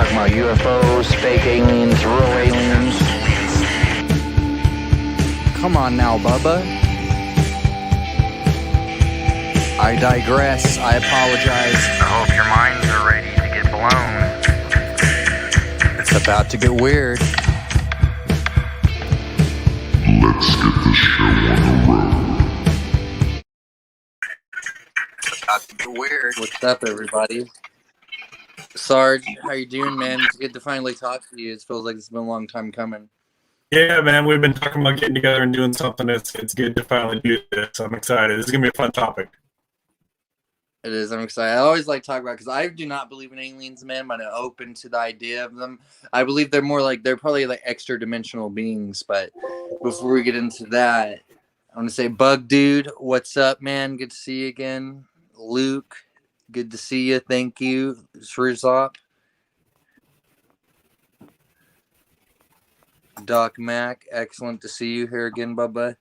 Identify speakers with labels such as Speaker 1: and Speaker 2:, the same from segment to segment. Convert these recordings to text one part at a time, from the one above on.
Speaker 1: talking about UFOs, fake aliens, real aliens.
Speaker 2: Come on now, Bubba. I digress. I apologize.
Speaker 1: I hope your minds are ready to get blown.
Speaker 2: It's about to get weird.
Speaker 3: Let's get the show on the road.
Speaker 2: It's about to get weird. What's up, everybody? Sarge, how you doing, man? It's good to finally talk to you. It feels like it's been a long time coming.
Speaker 4: Yeah, man, we've been talking about getting together and doing something. It's good to finally do this. I'm excited. This is going to be a fun topic.
Speaker 2: It is. I'm excited. I always like talk about because I do not believe in aliens, man, but I'm open to the idea of them. I believe they're more like they're probably like extra dimensional beings. But before we get into that, I want to say, Bug Dude, what's up, man? Good to see you again. Luke, good to see you. Thank you. Shrizop. Doc Mac, excellent to see you here again, Bubba.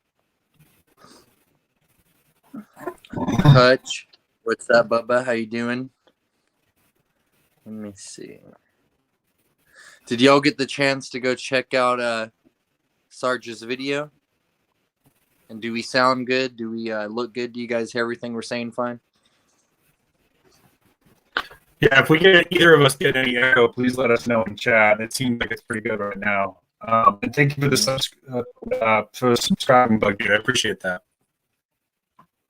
Speaker 2: Hutch, what's up, Bubba? How you doing? Let me see. Did y'all get the chance to go check out Sarge's video? And do we sound good? Do we look good? Do you guys hear everything we're saying fine?
Speaker 4: Yeah, if we get either of us get any echo, please let us know in chat. It seems like it's pretty good right now. And thank you for for subscribing, Bug Dude. I appreciate that.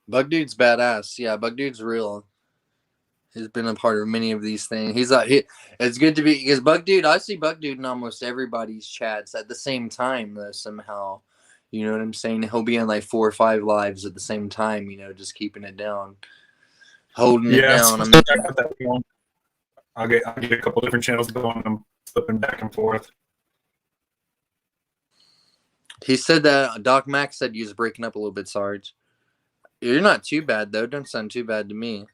Speaker 2: Bug Dude's badass. Yeah, Bug Dude's real. He's been a part of many of these things. It's good to be because Bug Dude. I see Bug Dude in almost everybody's chats at the same time. Though somehow, you know what I'm saying. He'll be in like 4 or 5 lives at the same time. You know, just keeping it down, holding it down.
Speaker 4: I'll get a couple different channels going. I'm flipping back and forth.
Speaker 2: He said that Doc Mac said you was breaking up a little bit, Sarge. You're not too bad though. Don't sound too bad to me.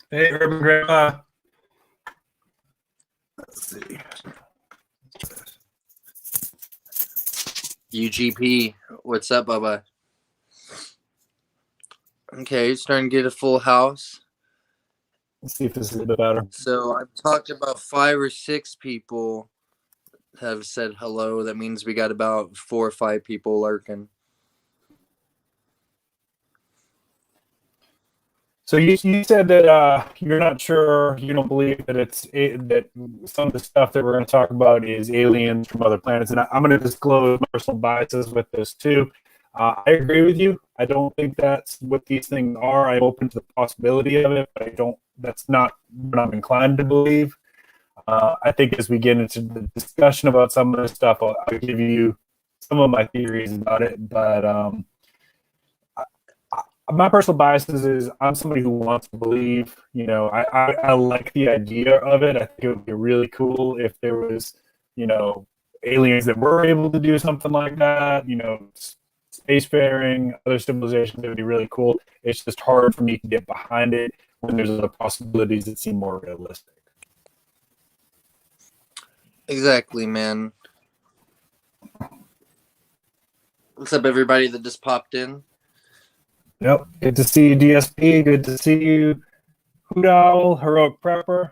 Speaker 4: Hey, Urban Grandpa. Let's see.
Speaker 2: UGP, what's up, Bubba? Okay, starting to get a full house.
Speaker 4: Let's see if this is a little bit better.
Speaker 2: So I've talked about 5 or 6 people have said hello. That means we got about 4 or 5 people lurking.
Speaker 4: So you said that you're not sure, you don't believe that that some of the stuff that we're going to talk about is aliens from other planets, and I'm going to disclose my personal biases with this too. I agree with you. I don't think that's what these things are. I'm open to the possibility of it, but I don't. That's not what I'm inclined to believe. I think as we get into the discussion about some of this stuff, I'll give you some of my theories about it. But my personal biases is I'm somebody who wants to believe. You know, I like the idea of it. I think it would be really cool if there was, you know, aliens that were able to do something like that. You know, spacefaring, other civilizations, it would be really cool. It's just hard for me to get behind it when there's other possibilities that seem more realistic.
Speaker 2: Exactly, man. What's up, everybody that just popped in?
Speaker 4: Yep. Good to see you, DSP. Good to see you, Hoot Owl, Heroic Prepper.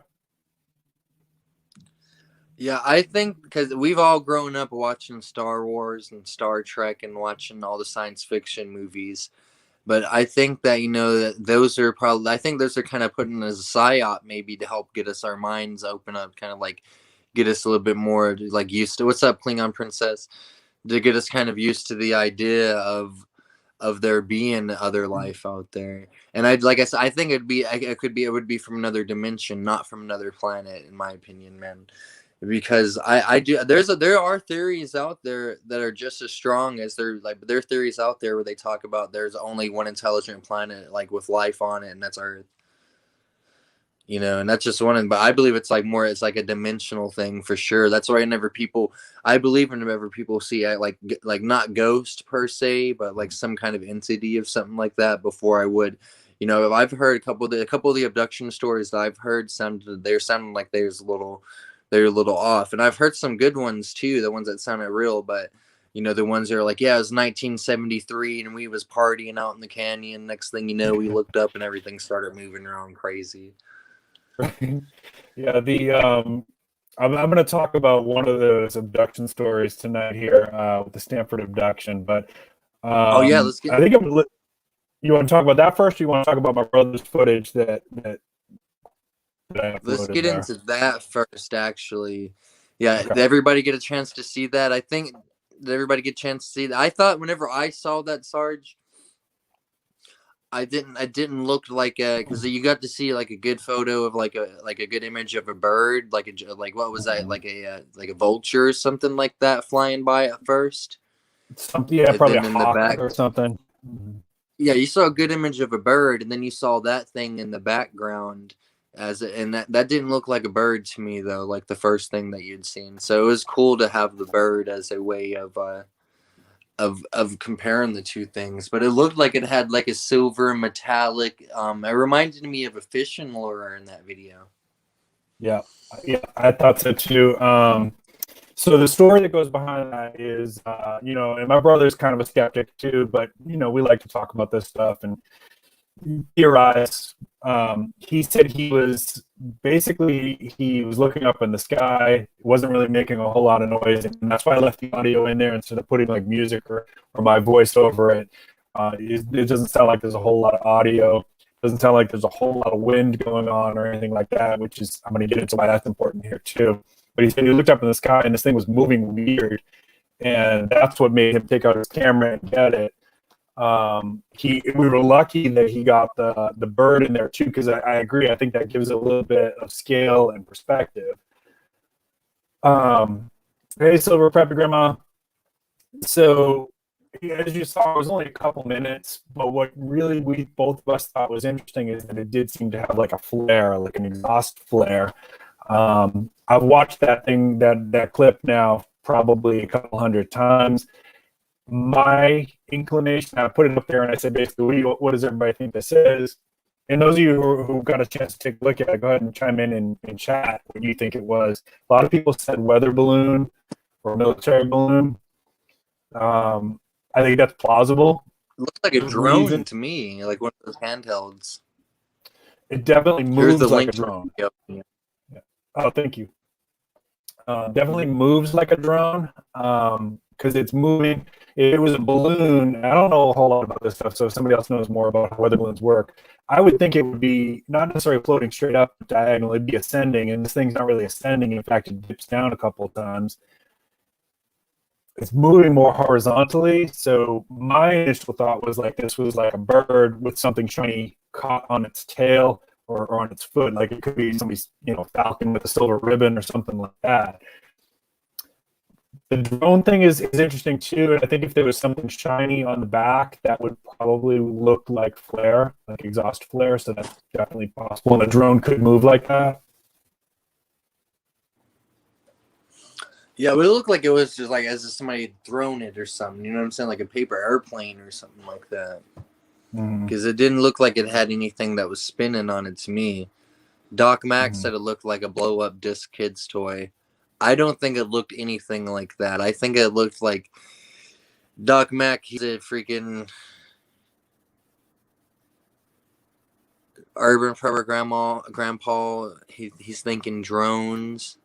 Speaker 2: Yeah, I think because we've all grown up watching Star Wars and Star Trek and watching all the science fiction movies. But I think that, you know, that those are probably, I think those are kind of put in as a psyop maybe to help get us our minds open up, kind of like get us a little bit more like used to, what's up, Klingon Princess? To get us kind of used to the idea of there being other life out there. And like I said, I think it would be from another dimension, not from another planet, in my opinion, man. Because there are theories out there that are just as strong as there are theories out there where they talk about there's only one intelligent planet like with life on it, and that's Earth. You know, and that's just one. But I believe it's like a dimensional thing for sure. That's why I believe whenever people see like not ghost per se, but like some kind of entity of something like that before I would. You know, I've heard a couple of the abduction stories that I've heard they're sounding like they're a little off, and I've heard some good ones too, the ones that sounded real, but you know, the ones that are like, yeah, it was 1973 and we was partying out in the canyon. Next thing you know, we looked up and everything started moving around crazy.
Speaker 4: Yeah, I'm going to talk about one of those abduction stories tonight here with the Stanford abduction, but
Speaker 2: Oh yeah, let's
Speaker 4: I
Speaker 2: get.
Speaker 4: think you want to talk about that first, or you want to talk about my brother's footage that I
Speaker 2: Let's
Speaker 4: uploaded
Speaker 2: get
Speaker 4: there?
Speaker 2: into that first, actually. Yeah,
Speaker 4: Okay.
Speaker 2: did everybody get a chance to see that? I think did everybody get a chance to see that? I thought whenever I saw that, Sarge, I didn't look like a because you got to see like a good photo of like a good image of a bird, like what was that, like a vulture or something like that flying by at first,
Speaker 4: Something, yeah,
Speaker 2: and
Speaker 4: probably a
Speaker 2: then in the
Speaker 4: hawk
Speaker 2: back,
Speaker 4: or something. Mhm.
Speaker 2: yeah, you saw a good image of a bird, and then you saw that thing in the background and that didn't look like a bird to me though, like the first thing that you'd seen. So it was cool to have the bird as a way of comparing the two things. But it looked like it had like a silver metallic. It reminded me of a fishing lure in that video.
Speaker 4: Yeah, yeah, I thought so too. So the story that goes behind that is, and my brother's kind of a skeptic too, but we like to talk about this stuff and theorize. He said he was looking up in the sky, wasn't really making a whole lot of noise, and that's why I left the audio in there instead of putting like music or my voice over it. It doesn't sound like there's a whole lot of audio. Doesn't sound like there's a whole lot of wind going on or anything like that, which is I'm going to get into why that's important here too. But he said he looked up in the sky and this thing was moving weird, and that's what made him take out his camera and get it. We were lucky that he got the bird in there too, because I agree. I think that gives it a little bit of scale and perspective. Hey, Silver Preppy Grandma. So as you saw, it was only a couple minutes, but what really we both of us thought was interesting is that it did seem to have like a flare, like an exhaust flare. I've watched that clip now probably a couple hundred times. My inclination, I put it up there and I said, basically, what does everybody think this is? And those of you who got a chance to take a look at it, go ahead and chime in chat what you think it was. A lot of people said weather balloon or military balloon. I think that's plausible.
Speaker 2: It looked like a drone to me, like one of those handhelds.
Speaker 4: It definitely
Speaker 2: Here's the
Speaker 4: moves like
Speaker 2: link
Speaker 4: a
Speaker 2: to
Speaker 4: drone.
Speaker 2: the video.
Speaker 4: Yeah. Oh, thank you. Definitely moves like a drone because it's moving. If it was a balloon, I don't know a whole lot about this stuff, so if somebody else knows more about how weather balloons work, I would think it would be not necessarily floating straight up diagonal, it'd be ascending, and this thing's not really ascending. In fact, it dips down a couple of times. It's moving more horizontally, so my initial thought was like this was like a bird with something shiny caught on its tail or on its foot, like it could be somebody's falcon with a silver ribbon or something like that. The drone thing is interesting too, and I think if there was something shiny on the back, that would probably look like flare, like exhaust flare, so that's definitely possible, and a drone could move like that.
Speaker 2: Yeah, but it looked like it was just like as if somebody had thrown it or something. You know what I'm saying? Like a paper airplane or something like that. Because it didn't look like it had anything that was spinning on it to me. Doc Mack said it looked like a blow-up disc kid's toy. I don't think it looked anything like that. I think it looked like Doc Mack, he's a freaking urban prepper grandpa. He's thinking drones.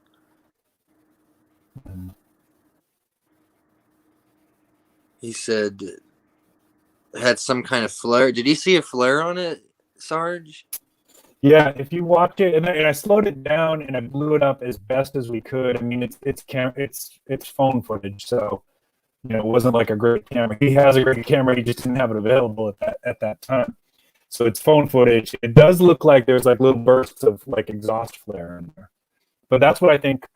Speaker 2: He said it had some kind of flare. Did he see a flare on it, Sarge?
Speaker 4: Yeah, if you watch it, and I slowed it down and I blew it up as best as we could. I mean, it's phone footage, so it wasn't like a great camera. He has a great camera, he just didn't have it available at that time. So it's phone footage. It does look like there's like little bursts of like exhaust flare in there. But that's what I think.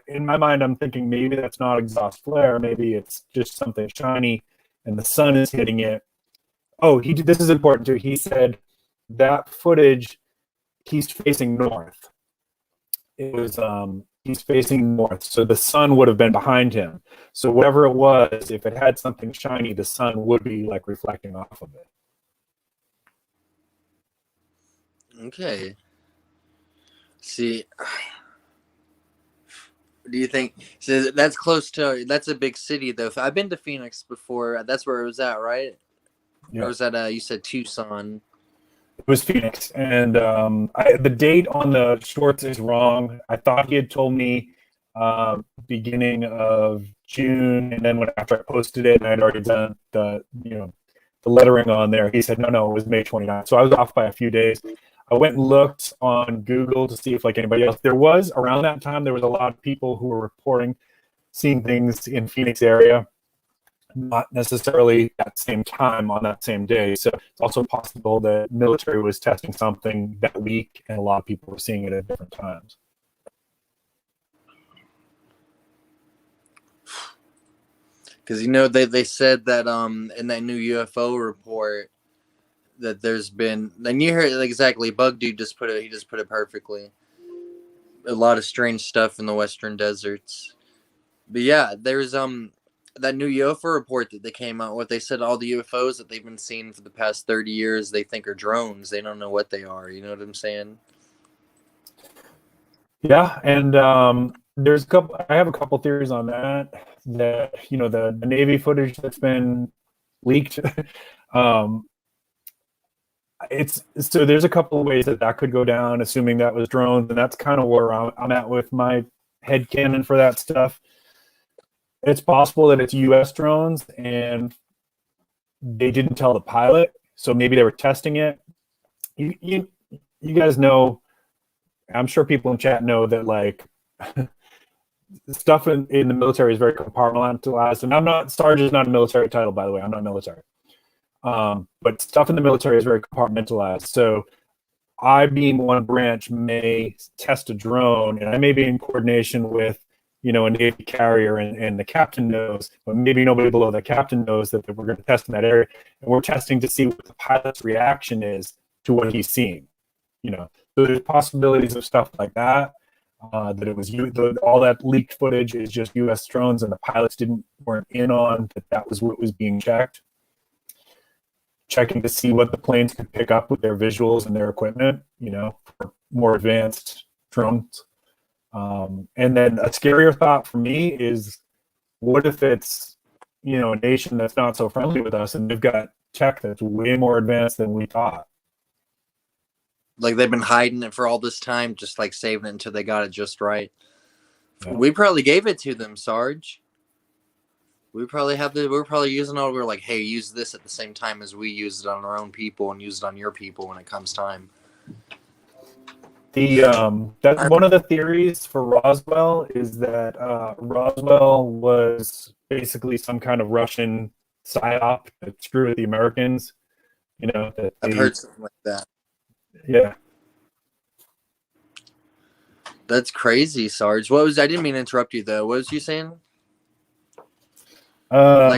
Speaker 4: In my mind, I'm thinking maybe that's not exhaust flare. Maybe it's just something shiny, and the sun is hitting it. Oh, this is important too. He said that footage, he's facing north. He's facing north, so the sun would have been behind him. So whatever it was, if it had something shiny, the sun would be like reflecting off of it.
Speaker 2: Okay. See, do you think so? That's close to. That's a big city, though. I've been to Phoenix before. That's where it was at, right?
Speaker 4: Yeah.
Speaker 2: Or was that? You said Tucson.
Speaker 4: It was Phoenix, and the date on the shorts is wrong. I thought he had told me beginning of June, and then after I posted it and I'd already done the lettering on there, he said no, it was May 29th. So I was off by a few days. I went and looked on Google to see if like anybody else. There was around that time there was a lot of people who were reporting seeing things in Phoenix area. Not necessarily at the same time on that same day. So it's also possible that military was testing something that week and a lot of people were seeing it at different times.
Speaker 2: Because they said that in that new UFO report that there's been, and you heard exactly, Bug Dude just put it perfectly. A lot of strange stuff in the western deserts. But yeah, there's that new UFO report that they came out with. They said all the UFOs that they've been seeing for the past 30 years they think are drones. They don't know what they are. You know what I'm saying?
Speaker 4: Yeah, and there's I have a couple theories on that. That the Navy footage that's been leaked. So there's a couple of ways that could go down, assuming that was drones, and that's kind of where I'm at with my headcanon for that stuff. It's possible that it's U.S. drones and they didn't tell the pilot, so maybe they were testing it. You guys know, I'm sure people in chat know that like stuff in the military is very compartmentalized. And Sarge is not a military title, by the way. I'm not military. But stuff in the military is very compartmentalized. So I, being one branch, may test a drone, and I may be in coordination with a Navy carrier, and the captain knows, but maybe nobody below the captain knows that we're going to test in that area. And we're testing to see what the pilot's reaction is to what he's seeing. So there's possibilities of stuff like that. That it was all that leaked footage is just U.S. drones, and the pilots weren't in on that was what was being checked. Checking to see what the planes could pick up with their visuals and their equipment, for more advanced drones. And then a scarier thought for me is, what if it's, a nation that's not so friendly with us and they've got tech that's way more advanced than we thought?
Speaker 2: Like they've been hiding it for all this time, just like saving it until they got it just right.
Speaker 4: Yeah.
Speaker 2: We probably gave it to them, Sarge. We're probably using it. We're like, hey, use this at the same time as we use it on our own people and use it on your people when it comes time.
Speaker 4: That's one of the theories for Roswell, is that Roswell was basically some kind of Russian psyop to screw with the Americans.
Speaker 2: I've heard something like that.
Speaker 4: Yeah.
Speaker 2: That's crazy, Sarge. I didn't mean to interrupt you though. What was you saying? I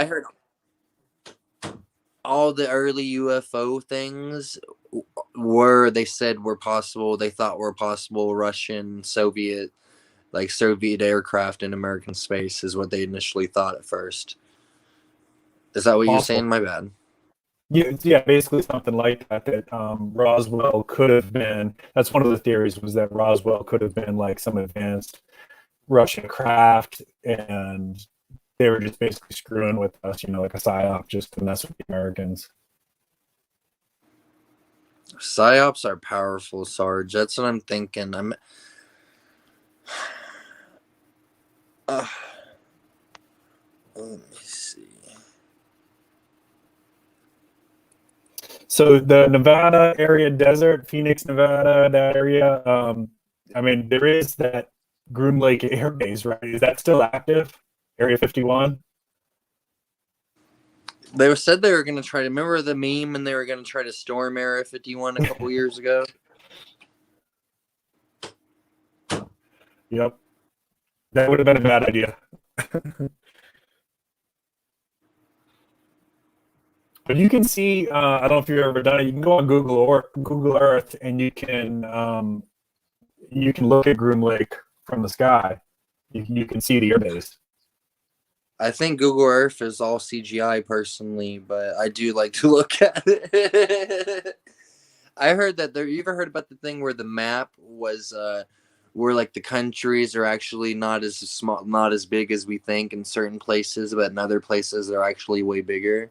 Speaker 2: heard all the early UFO things they thought were possible Russian, Soviet aircraft in American space is what they initially thought at first. Is that what you're saying? My bad.
Speaker 4: Yeah, basically something like that. That Roswell could have been. That's one of the theories, was that Roswell could have been like some advanced Russian craft, and they were just basically screwing with us, like a psyop, just to mess with the Americans.
Speaker 2: Psyops are powerful, Sarge. That's what I'm thinking. Let me see.
Speaker 4: So the Nevada area desert, Phoenix, Nevada, that area, there is that Groom Lake Air Base, right? Is that still active? Area 51?
Speaker 2: They said they were going to try to, remember the meme, and they were going to try to storm Area 51 a couple years ago?
Speaker 4: Yep. That would have been a bad idea. But you can see, I don't know if you've ever done it, you can go on Google Earth, and you can look at Groom Lake from the sky. You can see the airbase.
Speaker 2: I think Google Earth is all CGI personally, but I do like to look at it. I heard that you ever heard about the thing where the map was where like the countries are actually not as small, not as big as we think in certain places, but in other places they're actually way bigger.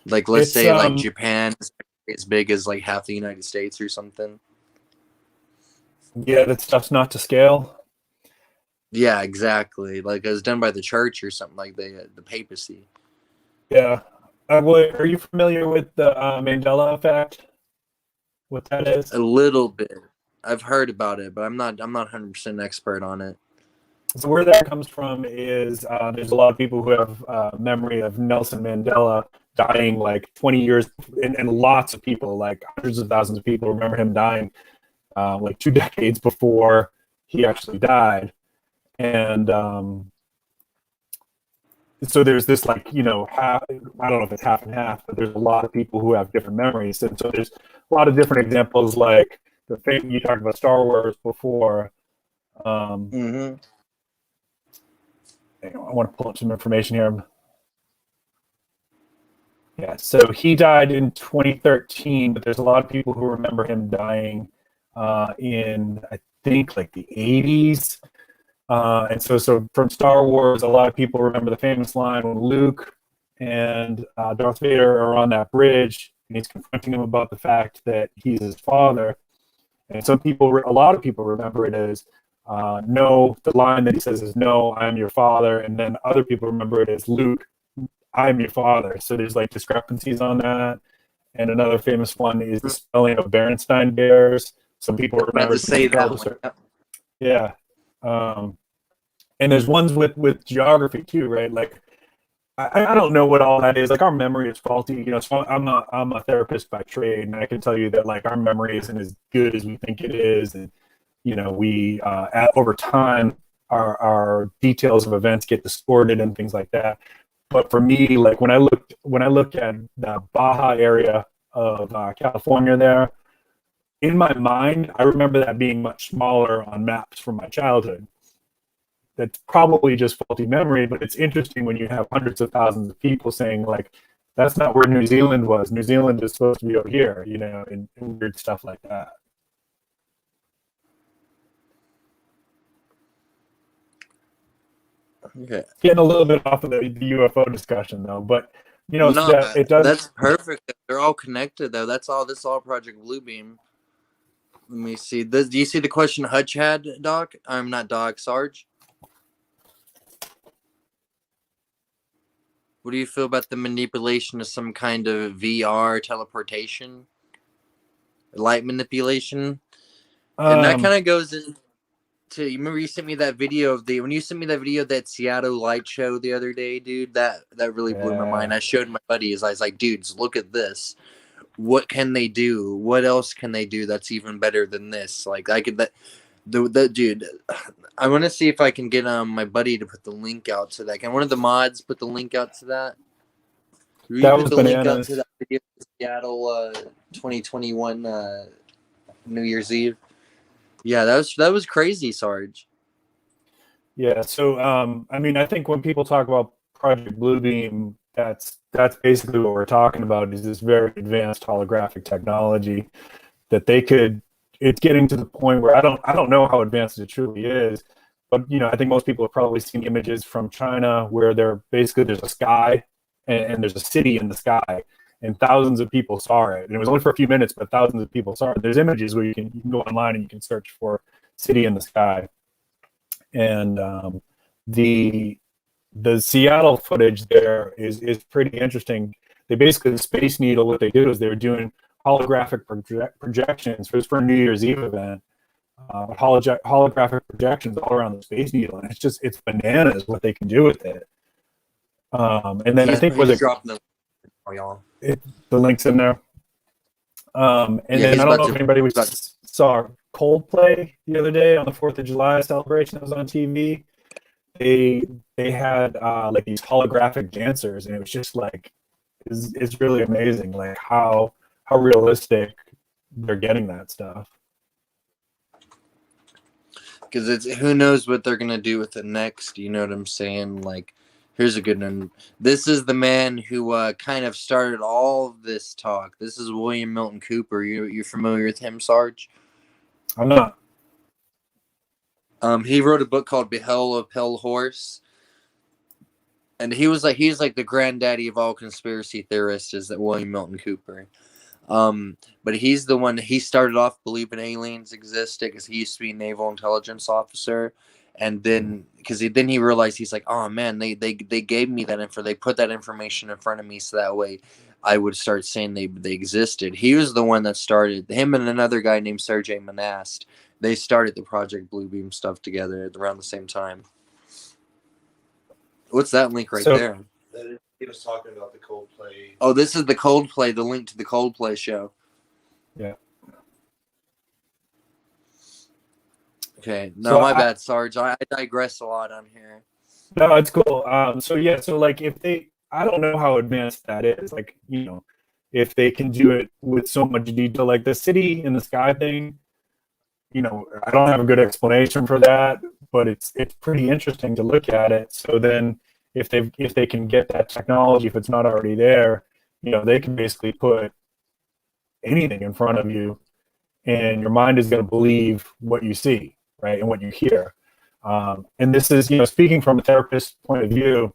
Speaker 2: Like, let's
Speaker 4: It's
Speaker 2: say like Japan is as big as like half the United States or something.
Speaker 4: yeah, that stuff's not to scale.
Speaker 2: Yeah, exactly. Like it was done by the church or something, like the papacy.
Speaker 4: Yeah. Are you familiar with the Mandela effect? What that is?
Speaker 2: A little bit. I've heard about it, but I'm not 100% expert on it.
Speaker 4: So where that comes from is there's a lot of people who have memory of Nelson Mandela dying like 20 years, and lots of people, like hundreds of thousands of people, remember him dying like 2 decades before he actually died. And so there's this, like, half, I don't know if it's half and half, but there's a lot of people who have different memories. And so there's a lot of different examples, like the thing you talked about Star Wars before.
Speaker 2: Mm-hmm.
Speaker 4: I want to pull up some information here. Yeah, so he died in 2013, but there's a lot of people who remember him dying in, I think, like the 80s. And so from Star Wars, a lot of people remember the famous line when Luke and Darth Vader are on that bridge, and he's confronting him about the fact that he's his father. And a lot of people remember it as no, the line that he says is, "No, I am your father." And then other people remember it as, "Luke, I am your father." So there's like discrepancies on that. And another famous one is the spelling of Berenstain Bears. Some people remember
Speaker 2: to say that one.
Speaker 4: Yeah. And there's ones with geography too, right? Like I don't know what all that is. Like our memory is faulty. So I'm a therapist by trade, and I can tell you that like our memory isn't as good as we think it is, and we over time our details of events get distorted and things like that. But for me, like when I look at the Baja area of California there, in my mind, I remember that being much smaller on maps from my childhood. That's probably just faulty memory, but it's interesting when you have hundreds of thousands of people saying like, that's not where New Zealand was. New Zealand is supposed to be over here, and weird stuff like that.
Speaker 2: Okay.
Speaker 4: Getting a little bit off of the UFO discussion though, but
Speaker 2: No,
Speaker 4: it does.
Speaker 2: that's perfect. They're all connected though. This is all Project Bluebeam. Let me see. Do you see the question Hutch had, Doc? I'm not Doc, Sarge. What do you feel about the manipulation of some kind of VR teleportation, light manipulation? And that kind of goes into. You remember you sent me that video of that Seattle light show the other day, dude? That really blew my mind. I showed my buddies. I was like, dudes, look at this. What can they do? What else can they do that's even better than this? Like I could dude. I want to see if I can get my buddy to put the link out to that. Can one of the mods put the link out to that?
Speaker 4: That was
Speaker 2: the
Speaker 4: bananas.
Speaker 2: link out to that video of Seattle 2021 New Year's Eve. Yeah, that was crazy, Sarge.
Speaker 4: Yeah, so I think when people talk about Project Bluebeam, that's basically what we're talking about, is this very advanced holographic technology that they could. It's getting to the point where I don't know how advanced it truly is, but I think most people have probably seen images from China where there's a sky and there's a city in the sky, and thousands of people saw it. And it was only for a few minutes, but thousands of people saw it. There's images where you can go online and you can search for city in the sky. And the Seattle footage there is pretty interesting. They basically, the Space Needle, what they did was they were doing holographic projections for a New Year's Eve event. Holographic projections all around the Space Needle, and it's bananas what they can do with it. And then I think
Speaker 2: the
Speaker 4: link's in there. And then I don't know if anybody saw Coldplay the other day on the 4th of July celebration that was on TV. They had like these holographic dancers, and it was just like it's really amazing, like how realistic they're getting that stuff.
Speaker 2: Because it's who knows what they're gonna do with it next. You know what I'm saying? Like, here's a good one. This is the man who kind of started all of this talk. This is William Milton Cooper. You're familiar with him, Sarge?
Speaker 4: I'm not.
Speaker 2: He wrote a book called Behell of Pale Horse. And he's like the granddaddy of all conspiracy theorists, is that William Milton Cooper. But he's the one. He started off believing aliens existed because he used to be a naval intelligence officer, and then then he realized, he's like, oh man, they gave me that info. They put that information in front of me so that way I would start saying they existed. He was the one that started, him and another guy named Sarge U.F.O. They started the Project Bluebeam stuff together around the same time. What's that link right there?
Speaker 5: He was talking about the Coldplay.
Speaker 2: Oh, this is the Coldplay, the link to the Coldplay show.
Speaker 4: Yeah.
Speaker 2: Okay. No,
Speaker 4: So
Speaker 2: my bad, Sarge. I digress a lot on here.
Speaker 4: No, it's cool. So like if they, I don't know how advanced that is. Like, if they can do it with so much detail, like the city in the sky thing, I don't have a good explanation for that, but it's pretty interesting to look at it. So then if they can get that technology, if it's not already there, they can basically put anything in front of you and your mind is going to believe what you see, right? And what you hear. And this is, speaking from a therapist's point of view,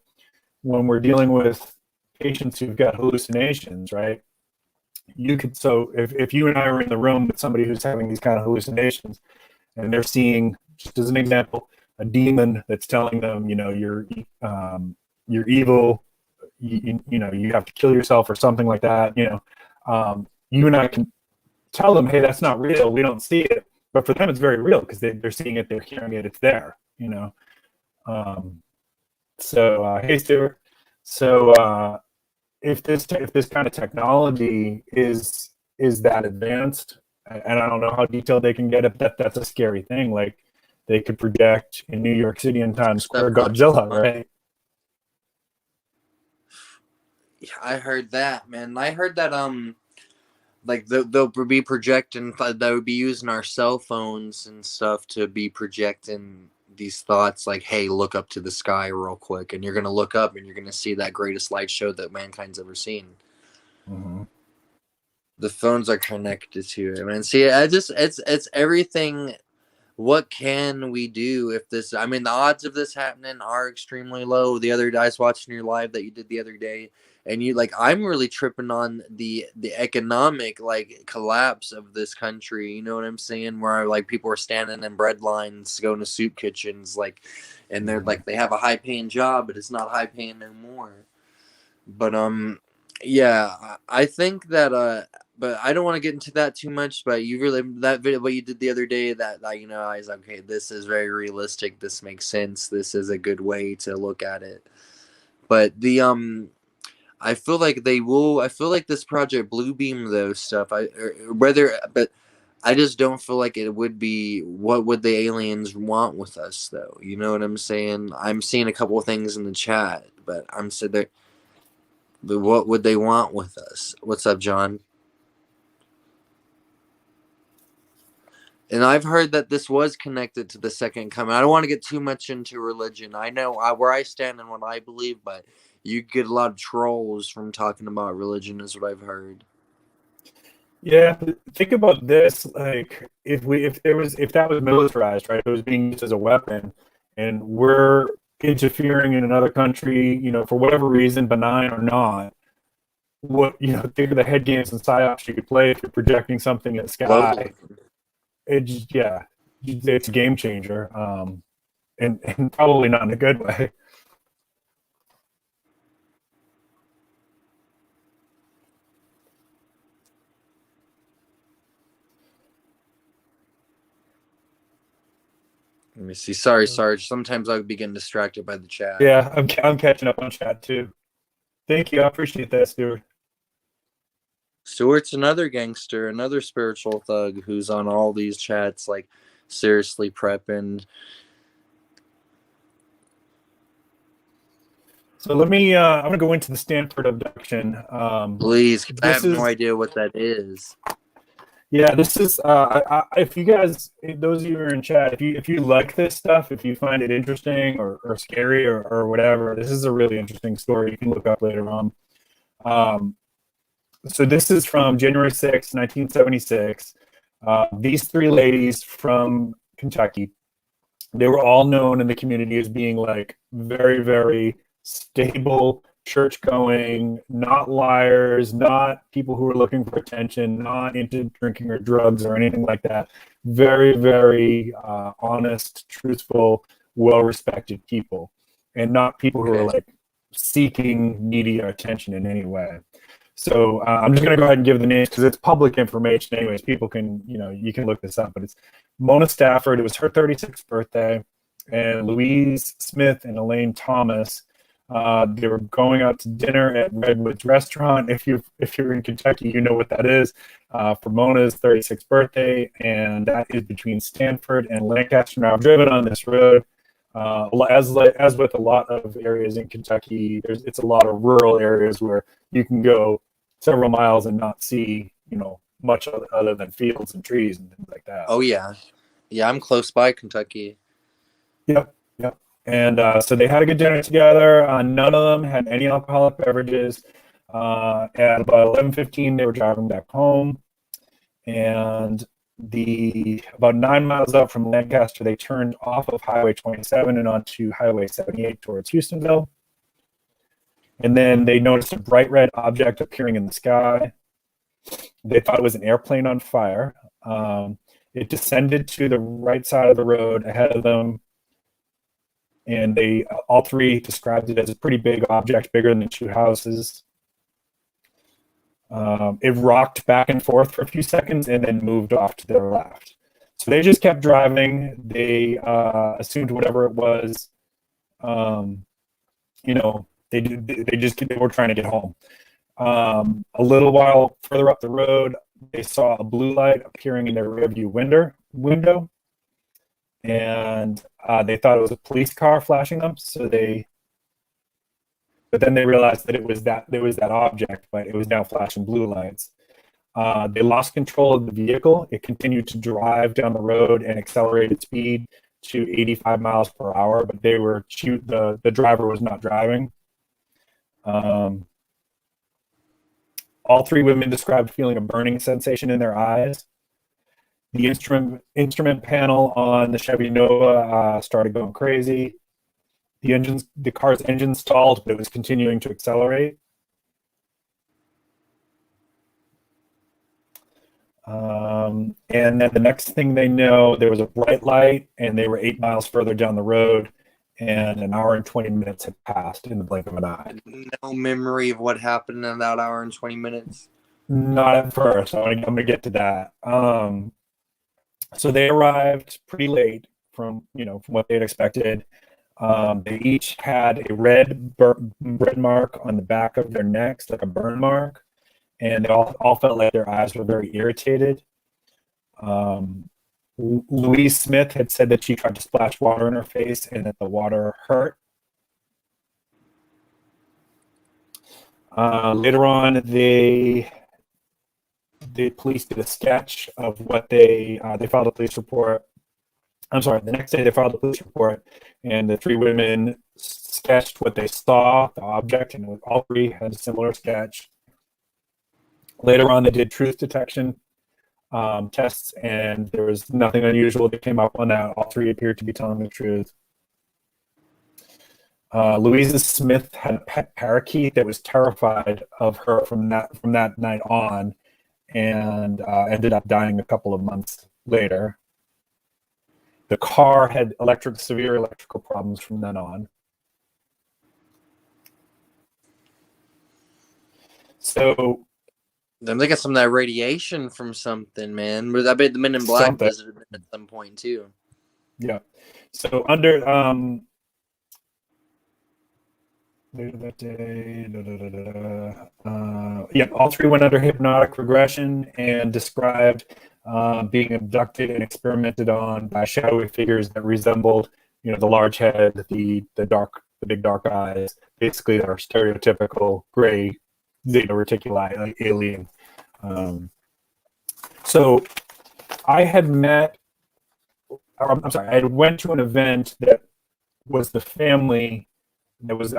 Speaker 4: when we're dealing with patients who've got hallucinations, right? So if you and I were in the room with somebody who's having these kind of hallucinations and they're seeing, just as an example, a demon that's telling them, you're evil, you have to kill yourself or something like that, you and I can tell them, hey, that's not real, we don't see it. But for them, it's very real because they're seeing it, they're hearing it, it's there, Hey, Stuart. So if this kind of technology is that advanced, and I don't know how detailed they can get it, that's a scary thing. Like they could project in New York City and Times Square Godzilla, right?
Speaker 2: Yeah, I heard that, man. I heard that like they'll be projecting, they would be using our cell phones and stuff to be projecting these thoughts, like, hey, look up to the sky real quick, and you're gonna look up and you're gonna see that greatest light show that mankind's ever seen.
Speaker 4: Mm-hmm.
Speaker 2: The phones are connected to it, man. See, it's everything. What can we do if this? I mean, the odds of this happening are extremely low. The other guys watching your live that you did the other day, and you like, I'm really tripping on the economic like collapse of this country. You know what I'm saying? Where like people are standing in bread lines, going to soup kitchens, like, and they're like they have a high paying job, but it's not high paying no more. But yeah, I think that but I don't want to get into that too much. But you really, that video, what you did the other day, that I was like, okay, this is very realistic. This makes sense. This is a good way to look at it. But the I feel like they will. I feel like this Project Bluebeam though stuff. But I just don't feel like it would be. What would the aliens want with us though? You know what I'm saying? I'm seeing a couple of things in the chat, but I'm sitting there. But what would they want with us? What's up, John? And I've heard that this was connected to the second coming. I don't want to get too much into religion. I know where I stand and what I believe, but you get a lot of trolls from talking about religion, is what I've heard.
Speaker 4: Yeah, think about this. Like, if that was militarized, right? If it was being used as a weapon, and we're interfering in another country, for whatever reason, benign or not. What think of the head games and psyops you could play if you're projecting something in the sky. It's a game changer, and probably not in a good way.
Speaker 2: Let me see. Sorry, Sarge. Sometimes I begin distracted by the chat.
Speaker 4: Yeah, I'm catching up on chat too. Thank you. I appreciate that, Stuart.
Speaker 2: Stuart's another gangster, another spiritual thug who's on all these chats, like seriously prepping. So
Speaker 4: let me. I'm gonna go into the Stanford abduction.
Speaker 2: Please, I have no idea what that is.
Speaker 4: Yeah, this is. If you guys, those of you who are in chat, if you like this stuff, if you find it interesting or scary or whatever, this is a really interesting story. You can look up later on. So this is from January 6, 1976. These three ladies from Kentucky, they were all known in the community as being like very, very stable, church-going, not liars, not people who are looking for attention, not into drinking or drugs or anything like that. Very, very honest, truthful, well-respected people, and not people who are like seeking media attention in any way. So I'm just going to go ahead and give the names because it's public information anyways. People can, you can look this up, but it's Mona Stafford. It was her 36th birthday, and Louise Smith and Elaine Thomas. They were going out to dinner at Redwood's Restaurant. If you're in Kentucky, you know what that is, for Mona's 36th birthday, and that is between Stanford and Lancaster. Now, I've driven on this road. As with a lot of areas in Kentucky, it's a lot of rural areas where you can go several miles and not see, much other than fields and trees and things like that.
Speaker 2: Oh yeah, I'm close by Kentucky.
Speaker 4: Yep. And so they had a good dinner together. None of them had any alcoholic beverages. At about 11:15, they were driving back home, and about 9 miles out from Lancaster, they turned off of Highway 27 and onto Highway 78 towards Houstonville. And then they noticed a bright red object appearing in the sky. They thought it was an airplane on fire. It descended to the right side of the road ahead of them, and they all three described it as a pretty big object, bigger than 2 houses. It rocked back and forth for a few seconds and then moved off to their left. So they just kept driving. They assumed whatever it was, they were trying to get home. A little while further up the road, they saw a blue light appearing in their rearview window, and they thought it was a police car flashing them. But then they realized that it was that object, but it was now flashing blue lights. They lost control of the vehicle. It continued to drive down the road and accelerated speed to 85 miles per hour, but the driver was not driving. All three women described feeling a burning sensation in their eyes. The instrument panel on the Chevy Nova started going crazy. The car's engine stalled, but it was continuing to accelerate. And then the next thing they know, there was a bright light, and they were 8 miles further down the road, and an hour and 20 minutes had passed in the blink of an eye.
Speaker 2: No memory of what happened in that hour and 20 minutes?
Speaker 4: Not at first. I'm going to get to that. So they arrived pretty late from what they'd expected. They each had a red mark on the back of their necks, like a burn mark, and they all felt like their eyes were very irritated. Louise Smith had said that she tried to splash water in her face and that the water hurt. Later on, the police did a sketch of what they filed a police report. I'm sorry, the next day they filed a police report, and the three women sketched what they saw, the object, and all three had a similar sketch. Later on, they did truth detection tests, and there was nothing unusual that came up on that. All three appeared to be telling the truth. Louisa Smith had a pet parakeet that was terrified of her from that night on, and ended up dying a couple of months later. The car had severe electrical problems from then on. So
Speaker 2: I'm thinking some of that radiation from something, man. But I bet the Men in Black visited them at some point too.
Speaker 4: Yeah. So under all three went under hypnotic regression and described being abducted and experimented on by shadowy figures that resembled, the large head, the big dark eyes, basically our stereotypical gray Zeta Reticuli, like alien. So I had went to an event that was the family that was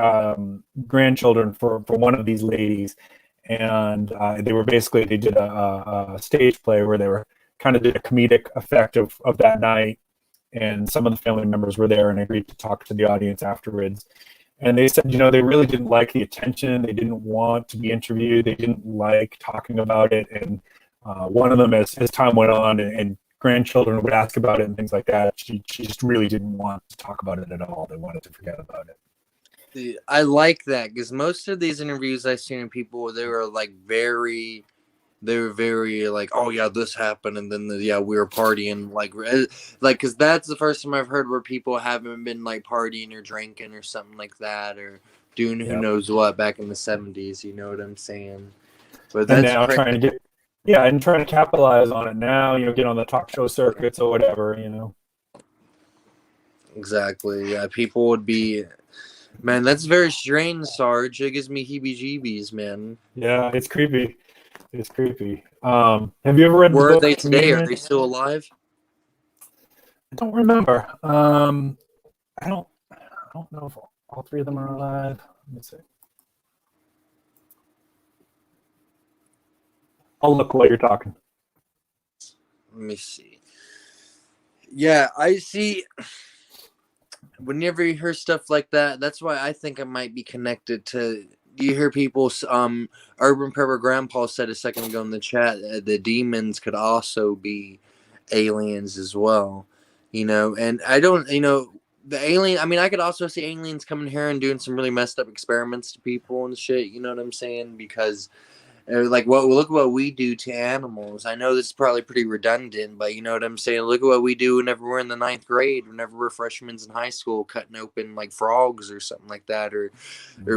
Speaker 4: grandchildren for one of these ladies, and they did a stage play where they were kind of did a comedic effect of that night, and some of the family members were there and agreed to talk to the audience afterwards. And they said, they really didn't like the attention. They didn't want to be interviewed. They didn't like talking about it. And one of them, as time went on and grandchildren would ask about it and things like that, she just really didn't want to talk about it at all. They wanted to forget about it.
Speaker 2: I like that, because most of these interviews I've seen in people, they were very like, oh yeah, this happened, and then we were partying, like because that's the first time I've heard where people haven't been like partying or drinking or something like that, or doing who knows what back in the 70s. You know what I'm saying? But that's
Speaker 4: now trying to capitalize on it now. Get on the talk show circuits or whatever.
Speaker 2: Exactly. Yeah, people would be. Man, that's very strange, Sarge. It gives me heebie-jeebies, man.
Speaker 4: Yeah, it's creepy. It's creepy. Have you ever read the book?
Speaker 2: Where are they today? Are they still alive?
Speaker 4: I don't remember. I don't know if all three of them are alive. Let me see. I'll look while you're talking.
Speaker 2: Let me see. Yeah, I see. Whenever you hear stuff like that, that's why I think it might be connected to. Do you hear people? Urban Prepper Grandpa said a second ago in the chat, the demons could also be aliens as well. And I don't. The alien. I mean, I could also see aliens coming here and doing some really messed up experiments to people and shit. You know what I'm saying? Because. Look what we do to animals. I know this is probably pretty redundant, but you know what I'm saying? Look at what we do whenever we're in the 9th grade, whenever we're freshmen in high school, cutting open like frogs or something like that, or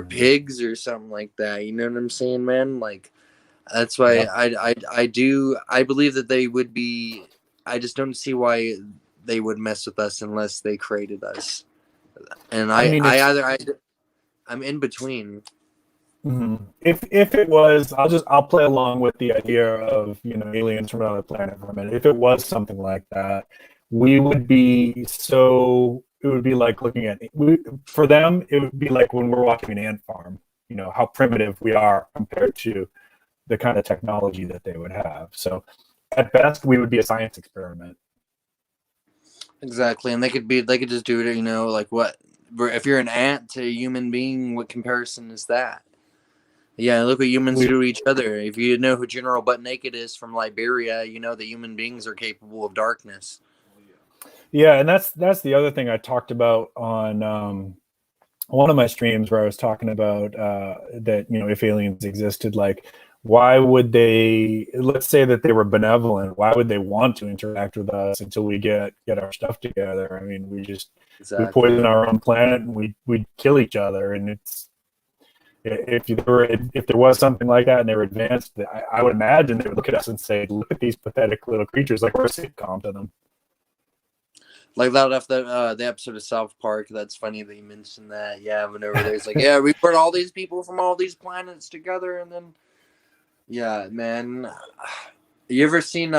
Speaker 2: pigs or something like that. You know what I'm saying, man? Like, that's why I believe that they would be. I just don't see why they would mess with us unless they created us. And I'm in between.
Speaker 4: Mm-hmm. If it was, I'll play along with the idea of aliens from another planet for a minute. If it was something like that, we would be so. It would be like looking at for them. It would be like when we're watching an ant farm. How primitive we are compared to the kind of technology that they would have. So, at best, we would be a science experiment.
Speaker 2: Exactly, and they could just do it. Like what? If you're an ant to a human being, what comparison is that? Yeah, look what humans do to each other. If you know who General Butt Naked is from Liberia, you know that human beings are capable of darkness.
Speaker 4: Yeah, and that's the other thing I talked about on one of my streams, where I was talking about that if aliens existed, like why would they? Let's say that they were benevolent. Why would they want to interact with us until we get our stuff together? I mean, we poison our own planet and we kill each other, and it's. If there was something like that and they were advanced, I would imagine they would look at us and say, "Look at these pathetic little creatures! Like we're a sitcom to them."
Speaker 2: Like that after the episode of South Park. That's funny that you mentioned that. Yeah, whenever there's like, yeah, we put all these people from all these planets together, and then, yeah, man. You ever seen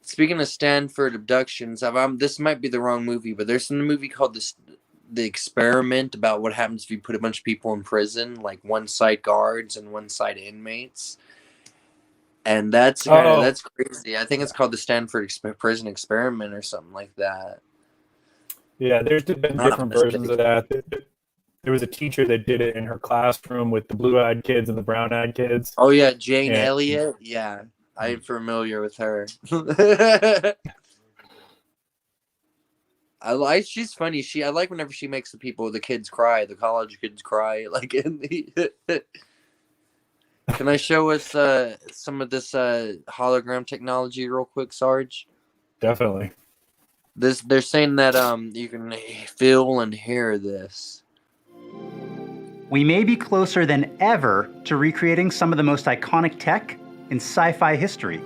Speaker 2: Speaking of Stanford abductions, this might be the wrong movie, but there's a movie called The Experiment about what happens if you put a bunch of people in prison, like one side guards and one side inmates, and that's crazy. I think it's called the Stanford Prison Experiment or something like that.
Speaker 4: Yeah, there's been different versions of that. There was a teacher that did it in her classroom with the blue-eyed kids and the brown-eyed kids.
Speaker 2: Oh yeah, Jane Elliott. Yeah, I'm familiar with her. She's funny. I like whenever she makes the kids cry, the college kids cry. Like in the. Can I show us some of this hologram technology real quick, Sarge?
Speaker 4: Definitely.
Speaker 2: They're saying that you can feel and hear this.
Speaker 6: We may be closer than ever to recreating some of the most iconic tech in sci-fi history.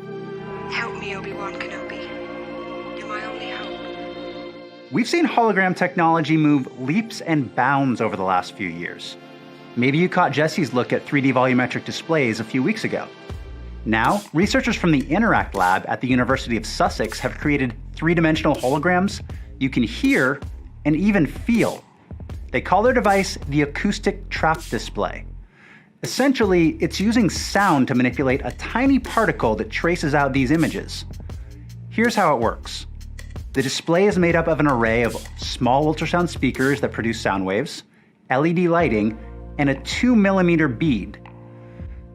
Speaker 7: Help me, Obi-Wan Kenobi. You're my only hope.
Speaker 6: We've seen hologram technology move leaps and bounds over the last few years. Maybe you caught Jesse's look at 3D volumetric displays a few weeks ago. Now, researchers from the Interact Lab at the University of Sussex have created three-dimensional holograms you can hear and even feel. They call their device the Acoustic Trap Display. Essentially, it's using sound to manipulate a tiny particle that traces out these images. Here's how it works. The display is made up of an array of small ultrasound speakers that produce sound waves, LED lighting, and a 2mm bead.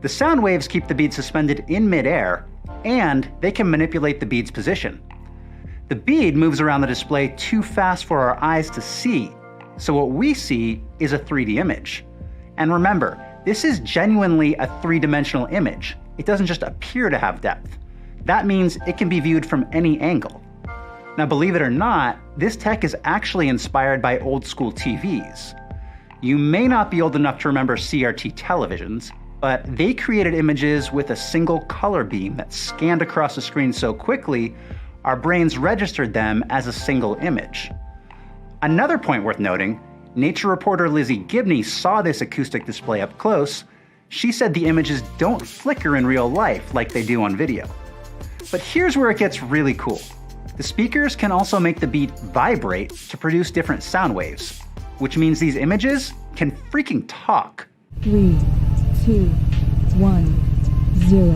Speaker 6: The sound waves keep the bead suspended in midair, and they can manipulate the bead's position. The bead moves around the display too fast for our eyes to see, so what we see is a 3D image. And remember, this is genuinely a three-dimensional image. It doesn't just appear to have depth. That means it can be viewed from any angle. Now, believe it or not, this tech is actually inspired by old school TVs. You may not be old enough to remember CRT televisions, but they created images with a single color beam that scanned across the screen so quickly, our brains registered them as a single image. Another point worth noting, Nature reporter Lizzie Gibney saw this acoustic display up close. She said the images don't flicker in real life like they do on video. But here's where it gets really cool. The speakers can also make the beat vibrate to produce different sound waves, which means these images can freaking talk.
Speaker 8: 3, 2, 1, 0.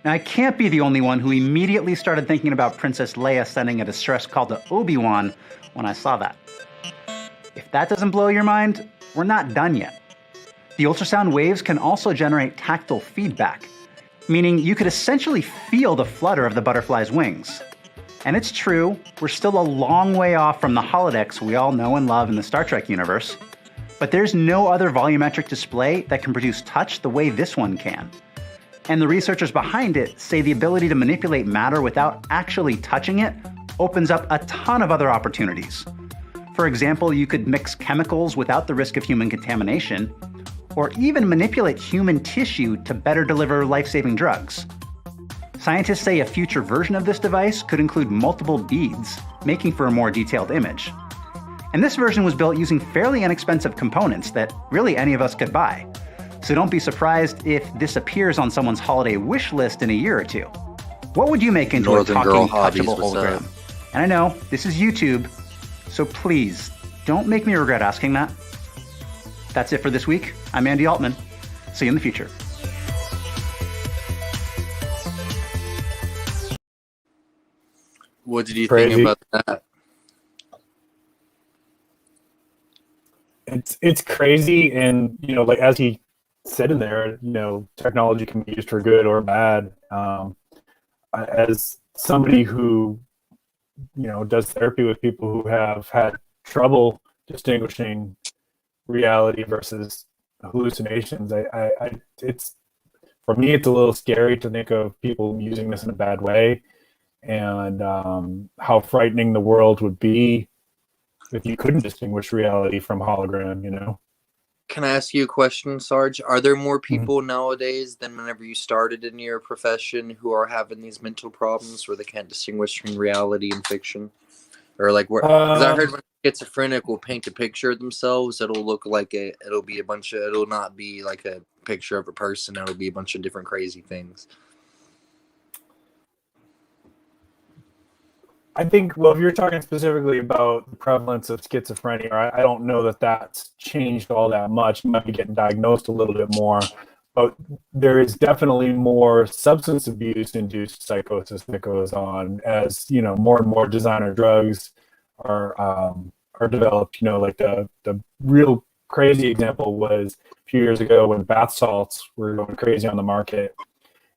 Speaker 6: Now, I can't be the only one who immediately started thinking about Princess Leia sending a distress call to Obi-Wan when I saw that. If that doesn't blow your mind, we're not done yet. The ultrasound waves can also generate tactile feedback, meaning you could essentially feel the flutter of the butterfly's wings. And it's true, we're still a long way off from the holodecks we all know and love in the Star Trek universe, but there's no other volumetric display that can produce touch the way this one can. And the researchers behind it say the ability to manipulate matter without actually touching it opens up a ton of other opportunities. For example, you could mix chemicals without the risk of human contamination, or even manipulate human tissue to better deliver life-saving drugs. Scientists say a future version of this device could include multiple beads, making for a more detailed image. And this version was built using fairly inexpensive components that really any of us could buy. So don't be surprised if this appears on someone's holiday wish list in a year or two. What would you make into
Speaker 2: Northern
Speaker 6: a
Speaker 2: Girl
Speaker 6: talking,
Speaker 2: Hobbies,
Speaker 6: touchable
Speaker 2: what's
Speaker 6: hologram?
Speaker 2: up?
Speaker 6: And I know, this is YouTube, so please, don't make me regret asking that. That's it for this week. I'm Andy Altman. See you in the future.
Speaker 2: What did you
Speaker 4: Crazy.
Speaker 2: think about that?
Speaker 4: It's crazy, and like as he said in there, technology can be used for good or bad. As somebody who does therapy with people who have had trouble distinguishing reality versus hallucinations, it's for me it's a little scary to think of people using this in a bad way, and how frightening the world would be if you couldn't distinguish reality from hologram.
Speaker 2: Can I ask you a question, Sarge? Are there more people nowadays than whenever you started in your profession who are having these mental problems where they can't distinguish between reality and fiction? Or like, because I heard when schizophrenic will paint a picture of themselves, it'll look like it'll not be like a picture of a person, it'll be a bunch of different crazy things.
Speaker 4: I think, well, if you're talking specifically about the prevalence of schizophrenia, I don't know that that's changed all that much. You might be getting diagnosed a little bit more, but there is definitely more substance abuse-induced psychosis that goes on as, more and more designer drugs are developed. Like the real crazy example was a few years ago when bath salts were going crazy on the market.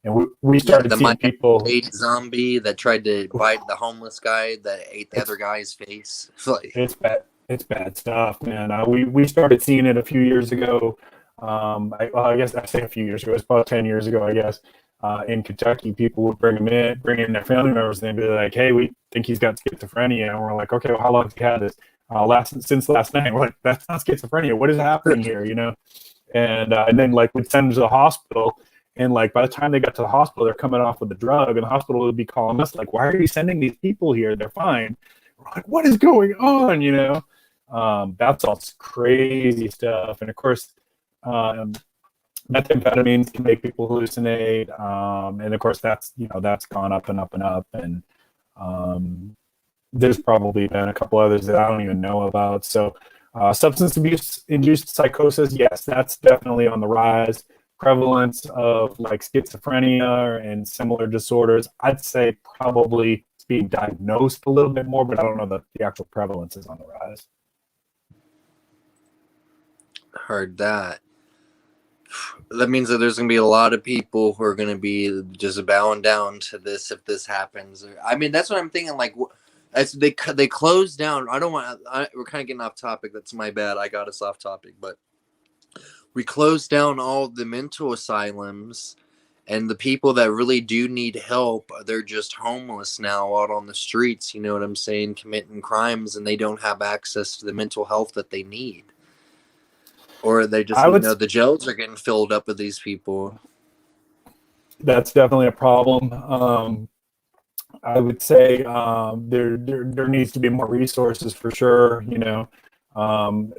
Speaker 4: And we started seeing people.
Speaker 2: Ate zombie that tried to bite the homeless guy that ate the other guy's face.
Speaker 4: It's bad. It's bad stuff, man. We started seeing it a few years ago. I guess I say a few years ago. It's about 10 years ago, I guess. In Kentucky, people would bring in their family members, and they'd be like, "Hey, we think he's got schizophrenia." And we're like, "Okay, well, how long has he had this?" Since last night. We're like, "That's not schizophrenia. What is happening here?" And then we'd send them to the hospital. And by the time they got to the hospital, they're coming off with the drug, and the hospital would be calling us like, "Why are you sending these people here? They're fine." We're like, "What is going on?" That's all crazy stuff. And of course, methamphetamines can make people hallucinate. And of course, that's gone up and up and up. And there's probably been a couple others that I don't even know about. So substance abuse-induced psychosis, yes, that's definitely on the rise. Prevalence of schizophrenia and similar disorders, I'd say probably it's being diagnosed a little bit more, but I don't know that the actual prevalence is on the rise.
Speaker 2: heard that. That means that there's going to be a lot of people who are going to be just bowing down to this if this happens. I mean, that's what I'm thinking. Like, as they closed down. I don't want. We're kind of getting off topic. That's my bad. I got us off topic. But we closed down all the mental asylums, and the people that really do need help, they're just homeless now out on the streets. You know what I'm saying? Committing crimes, and they don't have access to the mental health that they need. Or they just, the jails are getting filled up with these people.
Speaker 4: That's definitely a problem. I would say there needs to be more resources for sure. You know,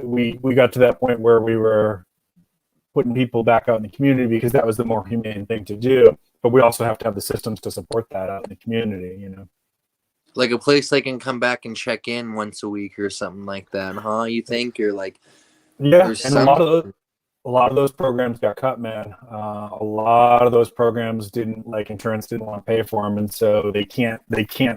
Speaker 4: we got to that point where we were putting people back out in the community because that was the more humane thing to do. But we also have to have the systems to support that out in the community. You know,
Speaker 2: like a place they can come back and check in once a week or something like that, huh? You think? You're like.
Speaker 4: Yeah, and a lot of those programs got cut, man. A lot of those programs insurance didn't want to pay for them, and so they can't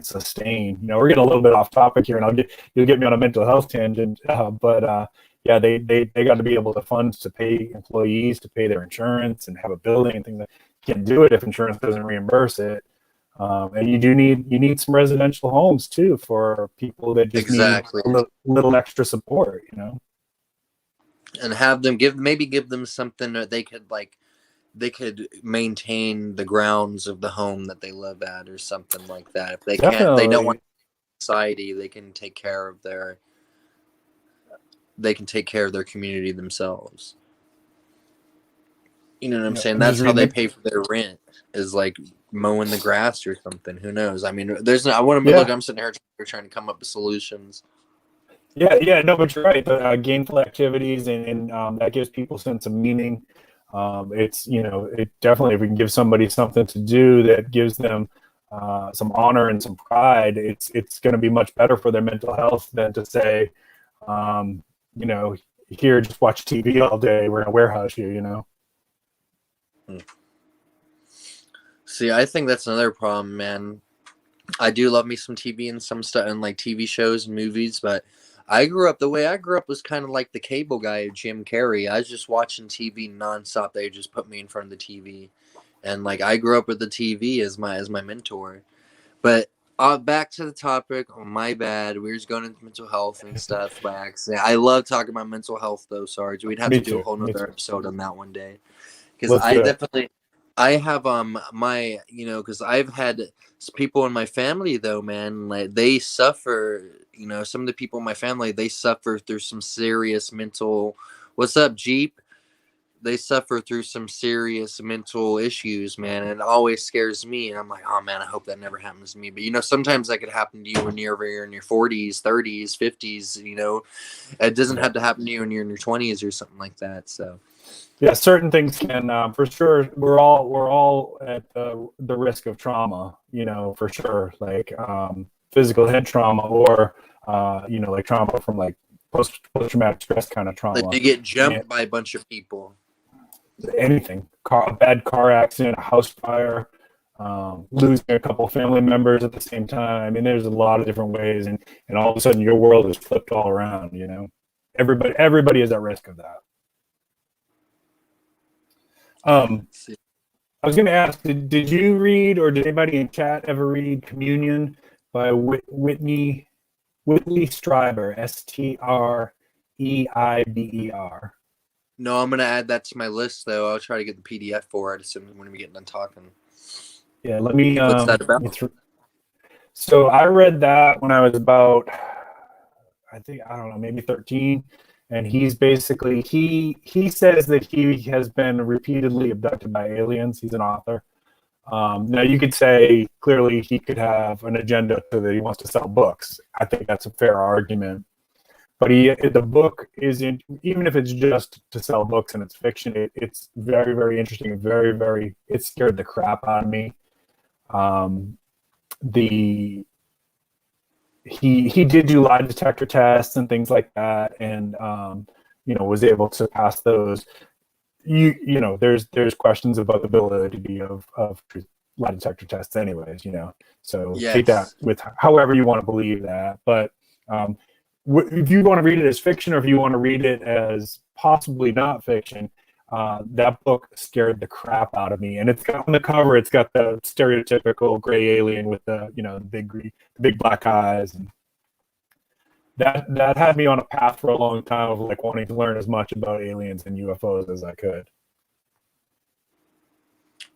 Speaker 4: sustain. You know, we're getting a little bit off topic here, and you'll get me on a mental health tangent, but yeah, they got to be able to funds to pay employees, to pay their insurance, and have a building and things. That can't do it if insurance doesn't reimburse it. And you need some residential homes too for people that just need a little extra support. You know.
Speaker 2: And have them give them something that they could maintain the grounds of the home that they live at or something like that. If they can't, they don't want society, they can take care of their community themselves. You know what I'm saying? That's how they pay for their rent, is like mowing the grass or something. Who knows? I mean, I want to look. I'm sitting here trying to come up with solutions.
Speaker 4: Yeah, no, but you're right. The gainful activities and that gives people a sense of meaning. It's, you know, it definitely, if we can give somebody something to do that gives them some honor and some pride, it's going to be much better for their mental health than to say, you know, here, just watch TV all day. We're in a warehouse here, you know.
Speaker 2: See, I think that's another problem, man. I do love me some TV and some stuff and like TV shows and movies, but the way I grew up was kind of like the cable guy, Jim Carrey. I was just watching TV nonstop. They just put me in front of the TV, and like I grew up with the TV as my mentor. But back to the topic. Oh, my bad. We were just going into mental health and stuff by accident. I love talking about mental health, though, Sarge. We'd have to do a whole nother episode on that one day, because I have my, you know, because I've had people in my family, though, man, like they suffer. You know, some of the people in my family, they suffer through some serious mental. What's up, Jeep? They suffer through some serious mental issues, man, and it always scares me. And I'm like, oh man, I hope that never happens to me. But you know, sometimes that could happen to you when you're in your 40s, 30s, 50s. You know, it doesn't have to happen to you when you're in your 20s or something like that. So.
Speaker 4: Yeah, certain things can, for sure. We're all at the risk of trauma, you know, for sure. Like physical head trauma, or you know, like trauma from like post-traumatic stress kind of trauma.
Speaker 2: Like you get jumped by a bunch of people.
Speaker 4: Anything, a bad car accident, a house fire, losing a couple family members at the same time. I mean, there's a lot of different ways, and all of a sudden your world is flipped all around. You know, everybody is at risk of that. I was going to ask, did you read, or did anybody in chat ever read Communion by Whitley Strieber, Streiber?
Speaker 2: No, I'm going to add that to my list, though. I'll try to get the PDF for it as soon as when we get done talking.
Speaker 4: Yeah, let me...
Speaker 2: What's that about?
Speaker 4: So I read that when I was about, I don't know, maybe 13. And he's basically, he says that he has been repeatedly abducted by aliens. He's an author. Now, you could say, clearly, he could have an agenda so that he wants to sell books. I think that's a fair argument. But the book isn't, even if it's just to sell books and it's fiction, it's very, very interesting. It scared the crap out of me. He did do lie detector tests and things like that, and you know, was able to pass those. You know, there's questions about the validity of lie detector tests, anyways. You know, so yes. Take that with however you want to believe that. But if you want to read it as fiction or if you want to read it as possibly not fiction, that book scared the crap out of me. And it's got on the cover, it's got the stereotypical gray alien with the the big black eyes, and that had me on a path for a long time of like wanting to learn as much about aliens and UFOs as I could.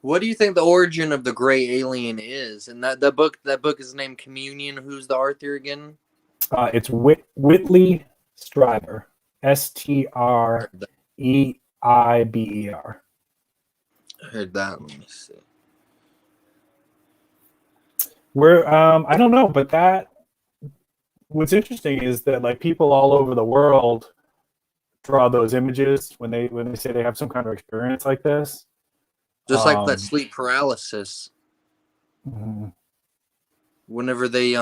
Speaker 2: What do you think the origin of the gray alien is? And that book is named Communion. Who's the author again?
Speaker 4: It's Whitley Strieber, Streiber.
Speaker 2: I heard that. Let me see.
Speaker 4: I don't know, but what's interesting is that like people all over the world draw those images when they say they have some kind of experience like this.
Speaker 2: Just like that sleep paralysis.
Speaker 4: Mm-hmm.
Speaker 2: Whenever they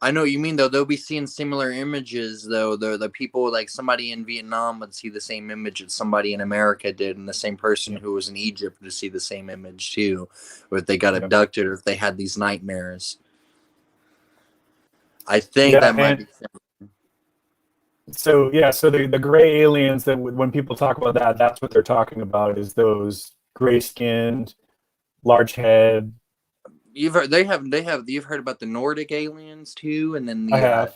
Speaker 2: I know what you mean though. They'll be seeing similar images though. The people like somebody in Vietnam would see the same image that somebody in America did, and the same person who was in Egypt would see the same image too, or if they got abducted or if they had these nightmares. I think that might be.
Speaker 4: So the gray aliens, that when people talk about that, that's what they're talking about, is those gray-skinned, large head.
Speaker 2: You've heard you've heard about the Nordic aliens too, and then the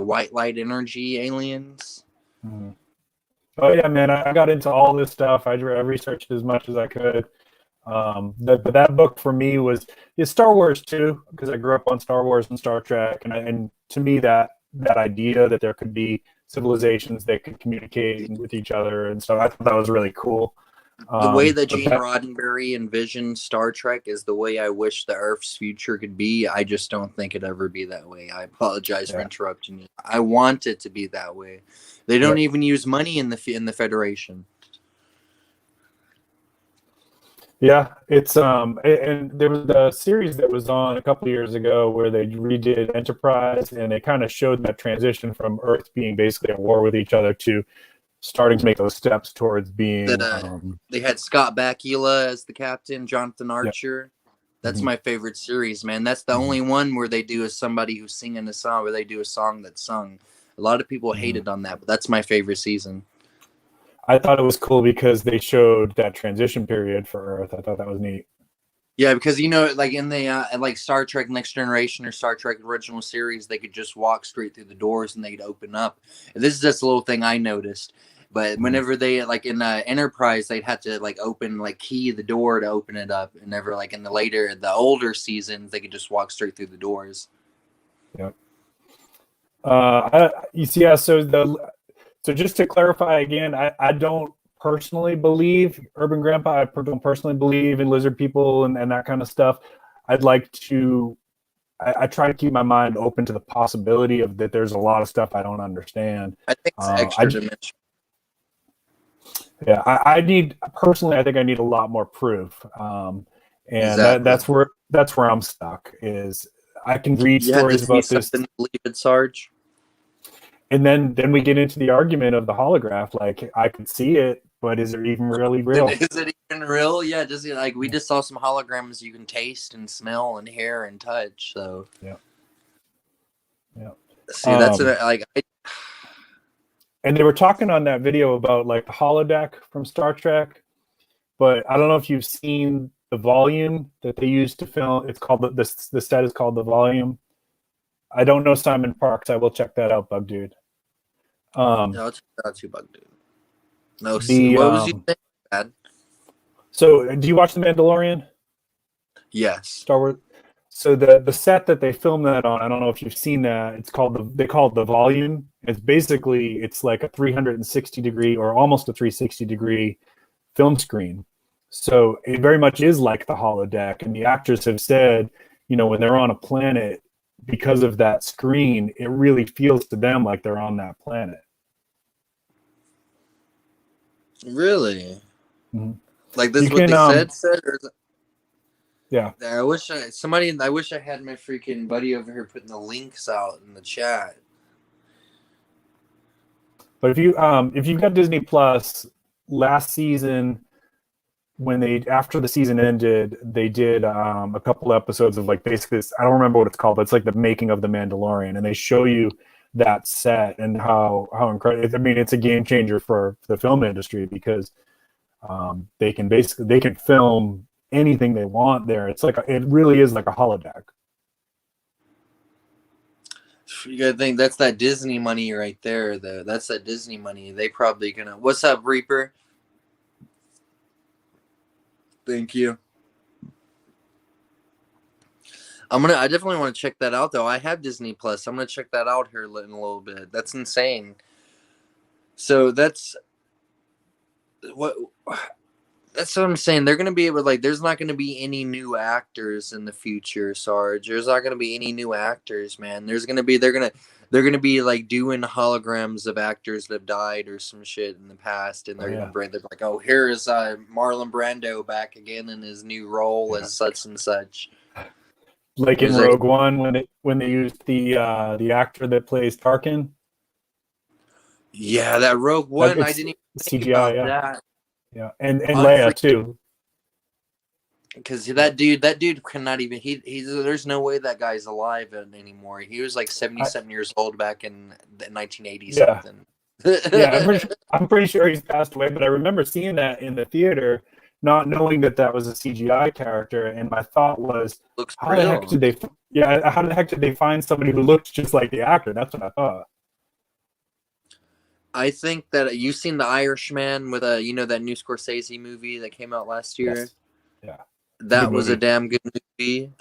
Speaker 2: white light energy aliens.
Speaker 4: Mm-hmm. Oh yeah, man! I got into all this stuff. I researched as much as I could. But that book for me was Star Wars too, because I grew up on Star Wars and Star Trek, and to me that idea that there could be civilizations that could communicate with each other and stuff, I thought that was really cool.
Speaker 2: The way that Gene Roddenberry envisioned Star Trek is the way I wish the Earth's future could be. I just don't think it'd ever be that way. I apologize for interrupting you. I want it to be that way. They don't even use money in the Federation.
Speaker 4: Yeah, it's and there was a series that was on a couple of years ago where they redid Enterprise, and they kind of showed that transition from Earth being basically at war with each other to starting to make those steps towards being.
Speaker 2: They had Scott Bakula as the captain, Jonathan Archer. That's my favorite series, man. That's the only one where they do is somebody who's singing a song, where they do a song that's sung. A lot of people hated on that, but that's my favorite season.
Speaker 4: I thought it was cool because they showed that transition period for Earth. I thought that was neat.
Speaker 2: Yeah, because like in the like Star Trek Next Generation or Star Trek Original Series, they could just walk straight through the doors and they'd open up. And this is just a little thing I noticed. But whenever they like in Enterprise, they'd have to like key the door to open it up. And never like in the older seasons, they could just walk straight through the doors.
Speaker 4: Yep. So just to clarify again, I don't personally believe, Urban Grandpa, I don't personally believe in lizard people and that kind of stuff. I try to keep my mind open to the possibility of that there's a lot of stuff I don't understand.
Speaker 2: I think it's extra dimension.
Speaker 4: Yeah, I think I need a lot more proof. And
Speaker 2: exactly.
Speaker 4: that's where I'm stuck, is I can read stories about this.
Speaker 2: Believe it, Sarge.
Speaker 4: And then we get into the argument of the holograph. Like, I could see it, but is it even really real?
Speaker 2: Is it even real? Yeah, just like we just saw some holograms you can taste and smell and hear and touch. So
Speaker 4: yeah.
Speaker 2: See, that's
Speaker 4: And they were talking on that video about like the holodeck from Star Trek, but I don't know if you've seen the volume that they used to film. It's called the set is called The Volume. I don't know Simon Parks. I will check that out, Bug Dude.
Speaker 2: No, it's not too Bug Dude. No, what was you saying, Dad?
Speaker 4: So, do you watch The Mandalorian?
Speaker 2: Yes.
Speaker 4: Star Wars. So the set that they filmed that on, I don't know if you've seen that. They call it The Volume. It's like a 360 degree or almost a 360 degree film screen. So it very much is like the holodeck. And the actors have said, when they're on a planet, because of that screen, it really feels to them like they're on that planet.
Speaker 2: Really?
Speaker 4: Mm-hmm.
Speaker 2: Like this is what they said? Or is it...
Speaker 4: Yeah.
Speaker 2: I wish I had my freaking buddy over here putting the links out in the chat.
Speaker 4: But if you've got Disney Plus, last season when they after the season ended, they did a couple episodes of like basically this, I don't remember what it's called, but it's like the making of the Mandalorian, and they show you that set and how incredible. I mean, it's a game changer for the film industry because they can film anything they want there. It's like it really is like a holodeck.
Speaker 2: You gotta think that's that Disney money right there, though. That's that Disney money. They probably gonna. What's up, Reaper? Thank you. I definitely want to check that out, though. I have Disney Plus. I'm gonna check that out here in a little bit. That's insane. So that's what I'm saying. They're gonna be able to, like, there's not gonna be any new actors in the future, Sarge. There's not gonna be any new actors, man. They're gonna be like doing holograms of actors that have died or some shit in the past, and they're like, oh, here is Marlon Brando back again in his new role as such and such.
Speaker 4: Like in Rogue One, when they used the actor that plays Tarkin.
Speaker 2: Yeah, that Rogue One, I didn't even think
Speaker 4: CGI,
Speaker 2: about that.
Speaker 4: Yeah, and Leia too.
Speaker 2: Because that dude cannot even. He's there's no way that guy's alive anymore. He was like 70-something years old back in the 1980s.
Speaker 4: Yeah.
Speaker 2: Something.
Speaker 4: Yeah, I'm pretty sure he's passed away. But I remember seeing that in the theater, not knowing that was a CGI character, and my thought was, how the heck did they find somebody who looked just like the actor? That's what I thought.
Speaker 2: I think that you've seen The Irishman with that new Scorsese movie that came out last year.
Speaker 4: Yes. Yeah.
Speaker 2: That was a damn good movie.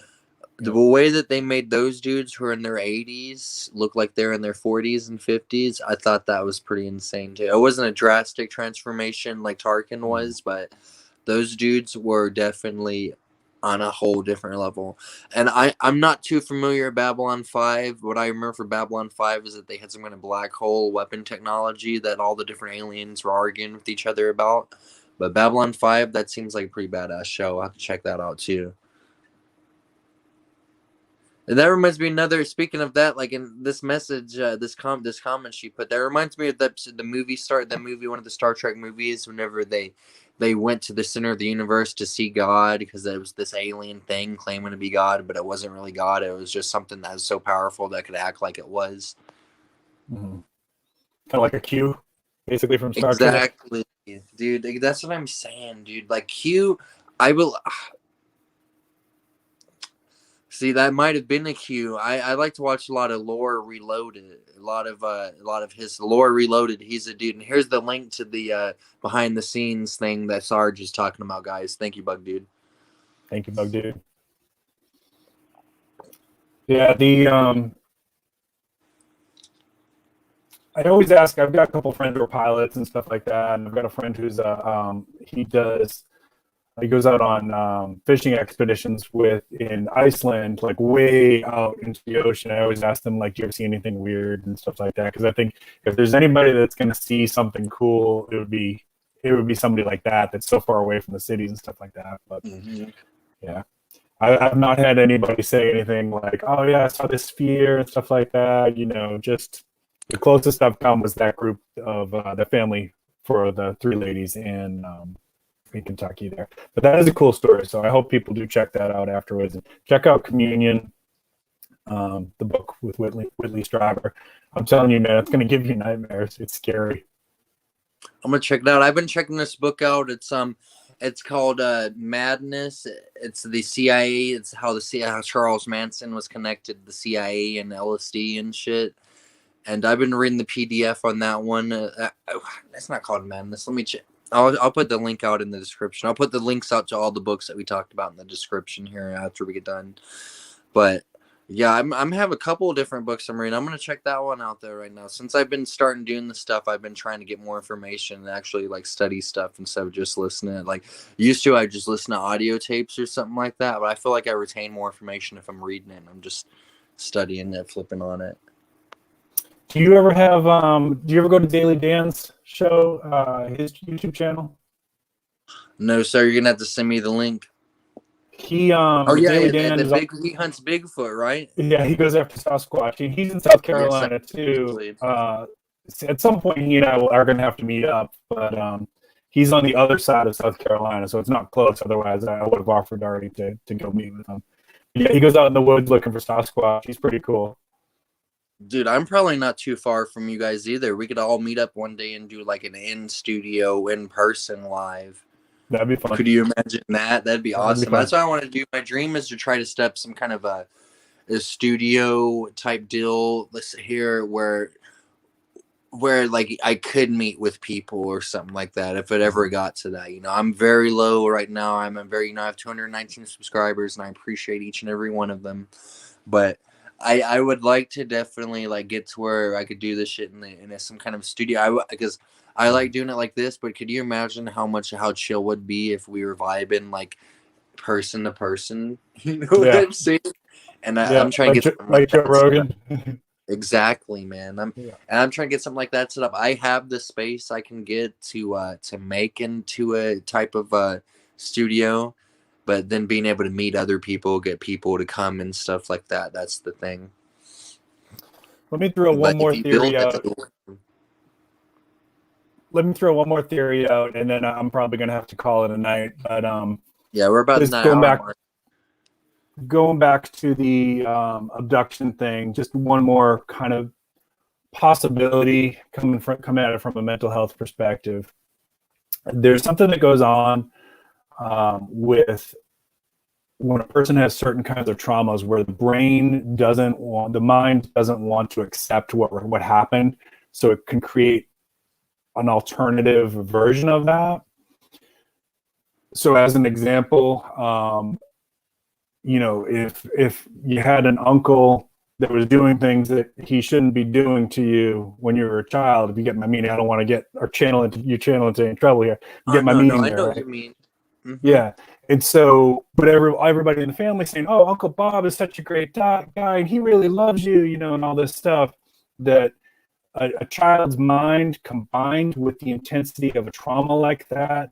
Speaker 2: The way that they made those dudes who are in their 80s look like they're in their 40s and 50s, I thought that was pretty insane too. It wasn't a drastic transformation like Tarkin was, but those dudes were definitely on a whole different level. And I'm not too familiar with Babylon 5. What I remember for Babylon 5 is that they had some kind of black hole weapon technology that all the different aliens were arguing with each other about. But Babylon 5, that seems like a pretty badass show. I'll have to check that out too. And that reminds me speaking of that, like in this message, this comment she put, that reminds me of the movie, one of the Star Trek movies, whenever they went to the center of the universe to see God, because there was this alien thing claiming to be God, but it wasn't really God. It was just something that was so powerful that could act like it was.
Speaker 4: Mm-hmm. Kind of like a Q, basically, from Star Trek.
Speaker 2: Exactly, dude. That's what I'm saying, dude. Like Q, I will... See, that might have been a Q. I like to watch a lot of Lore Reloaded. A lot of his Lore Reloaded. He's a dude. And here's the link to the behind the scenes thing that Sarge is talking about, guys. Thank you, Bug Dude.
Speaker 4: Thank you, Bug Dude. Yeah, I always ask, I've got a couple friends who are pilots and stuff like that, and I've got a friend who's he goes out on fishing expeditions in Iceland, like way out into the ocean. I always ask them, like, do you ever see anything weird and stuff like that? Because I think if there's anybody that's going to see something cool, it would be somebody like that that's so far away from the cities and stuff like that. But yeah, I've not had anybody say anything like, oh yeah, I saw this sphere and stuff like that. Just the closest I've come was that group of the family for the three ladies in Kentucky there. But that is a cool story, so I hope people do check that out afterwards. And check out Communion, the book with Whitley Strieber. I'm telling you, man, it's going to give you nightmares. It's scary.
Speaker 2: I'm going to check it out. I've been checking this book out. It's called Madness. It's the CIA. It's how Charles Manson was connected to the CIA and LSD and shit. And I've been reading the PDF on that one. It's not called Madness. Let me check. I'll put the link out in the description. I'll put the links out to all the books that we talked about in the description here after we get done. But yeah, I'm have a couple of different books I'm reading. I'm gonna check that one out there right now. Since I've been starting doing this stuff, I've been trying to get more information and actually like study stuff instead of just listening. Like used to, I just listen to audio tapes or something like that. But I feel like I retain more information if I'm reading it. I'm just studying it, flipping on it.
Speaker 4: Do you ever go to Daily Dan's show, his YouTube channel?
Speaker 2: No, sir. You're gonna have to send me the link.
Speaker 4: He Daily Dan
Speaker 2: he hunts Bigfoot, right?
Speaker 4: Yeah, he goes after Sasquatch. He's in South Carolina too. At some point, he and I are gonna have to meet up. But he's on the other side of South Carolina, so it's not close. Otherwise, I would have offered already to go meet with him. Yeah, he goes out in the woods looking for Sasquatch. He's pretty cool.
Speaker 2: Dude, I'm probably not too far from you guys either. We could all meet up one day and do like an in-studio, in-person live.
Speaker 4: That'd be fun.
Speaker 2: Could you imagine that? That'd be awesome.
Speaker 4: fun.
Speaker 2: That's what I want to do. My dream is to try to step some kind of a studio type deal. Let's hear where like I could meet with people or something like that if it ever got to that. I'm very low right now. I have 219 subscribers, and I appreciate each and every one of them. But I would like to definitely like get to where I could do this shit in some kind of studio. Because I like doing it like this. But could you imagine how chill would be if we were vibing like person to person? You know what I'm saying? And I'm trying to get
Speaker 4: like Joe Rogan.
Speaker 2: Exactly, man. I'm trying to get something like that set up. I have the space I can get to make into a type of studio, but then being able to meet other people, get people to come and stuff like that. That's the thing.
Speaker 4: Let me throw one more theory out. And then I'm probably gonna have to call it a night. But
Speaker 2: yeah, we're about
Speaker 4: going back to the abduction thing. Just one more kind of possibility coming at it from a mental health perspective. There's something that goes on with when a person has certain kinds of traumas where the mind doesn't want to accept what happened, so it can create an alternative version of that. So as an example, if you had an uncle that was doing things that he shouldn't be doing to you when you were a child, if you get my meaning, I don't want to get our channel into any trouble here. You get my meaning there,
Speaker 2: I know
Speaker 4: right?
Speaker 2: what you mean. Mm-hmm.
Speaker 4: Yeah. And so, but everybody in the family saying, "Oh, Uncle Bob is such a great guy, and he really loves you," and all this stuff. That a child's mind combined with the intensity of a trauma like that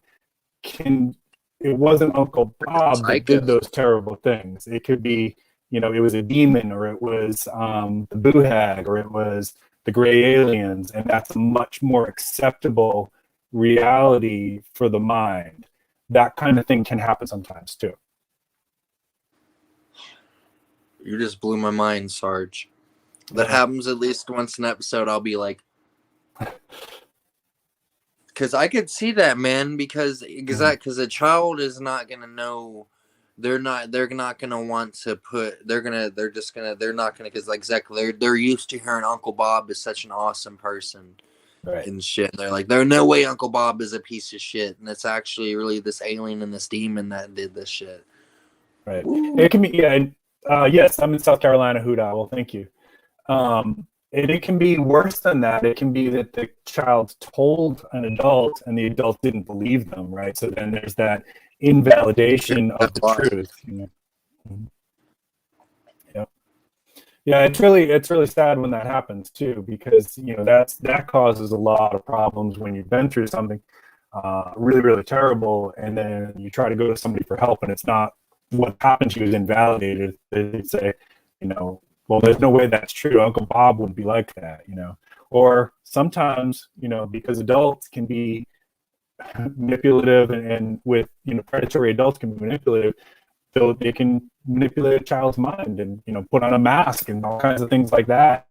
Speaker 4: it wasn't Uncle Bob that did those terrible things. It could be, it was a demon, or it was the Boo Hag, or it was the gray aliens, and that's a much more acceptable reality for the mind. That kind of thing can happen sometimes too.
Speaker 2: You just blew my mind, Sarge. That happens at least once an episode. I'll be like, because I could see that, man. Because a child is not gonna know. They're not gonna want to put. They're not gonna. Because like exactly, they're used to hearing Uncle Bob is such an awesome person. Right. And shit. They're like, there's no way Uncle Bob is a piece of shit, and it's actually really this alien and this demon that did this shit.
Speaker 4: Right. It can be. Yes, I'm in South Carolina. Hoot owl. Thank you. It can be worse than that. It can be that the child told an adult and the adult didn't believe them, right? So then there's that invalidation of the truth. Mm-hmm. Yeah, it's really sad when that happens too, because that causes a lot of problems when you've been through something really, really terrible, and then you try to go to somebody for help, and it's not what happened to you is invalidated. They say, well, there's no way that's true. Uncle Bob wouldn't be like that, Or sometimes, because adults can be manipulative, and with predatory adults can be manipulative. So they can manipulate a child's mind and put on a mask and all kinds of things like that.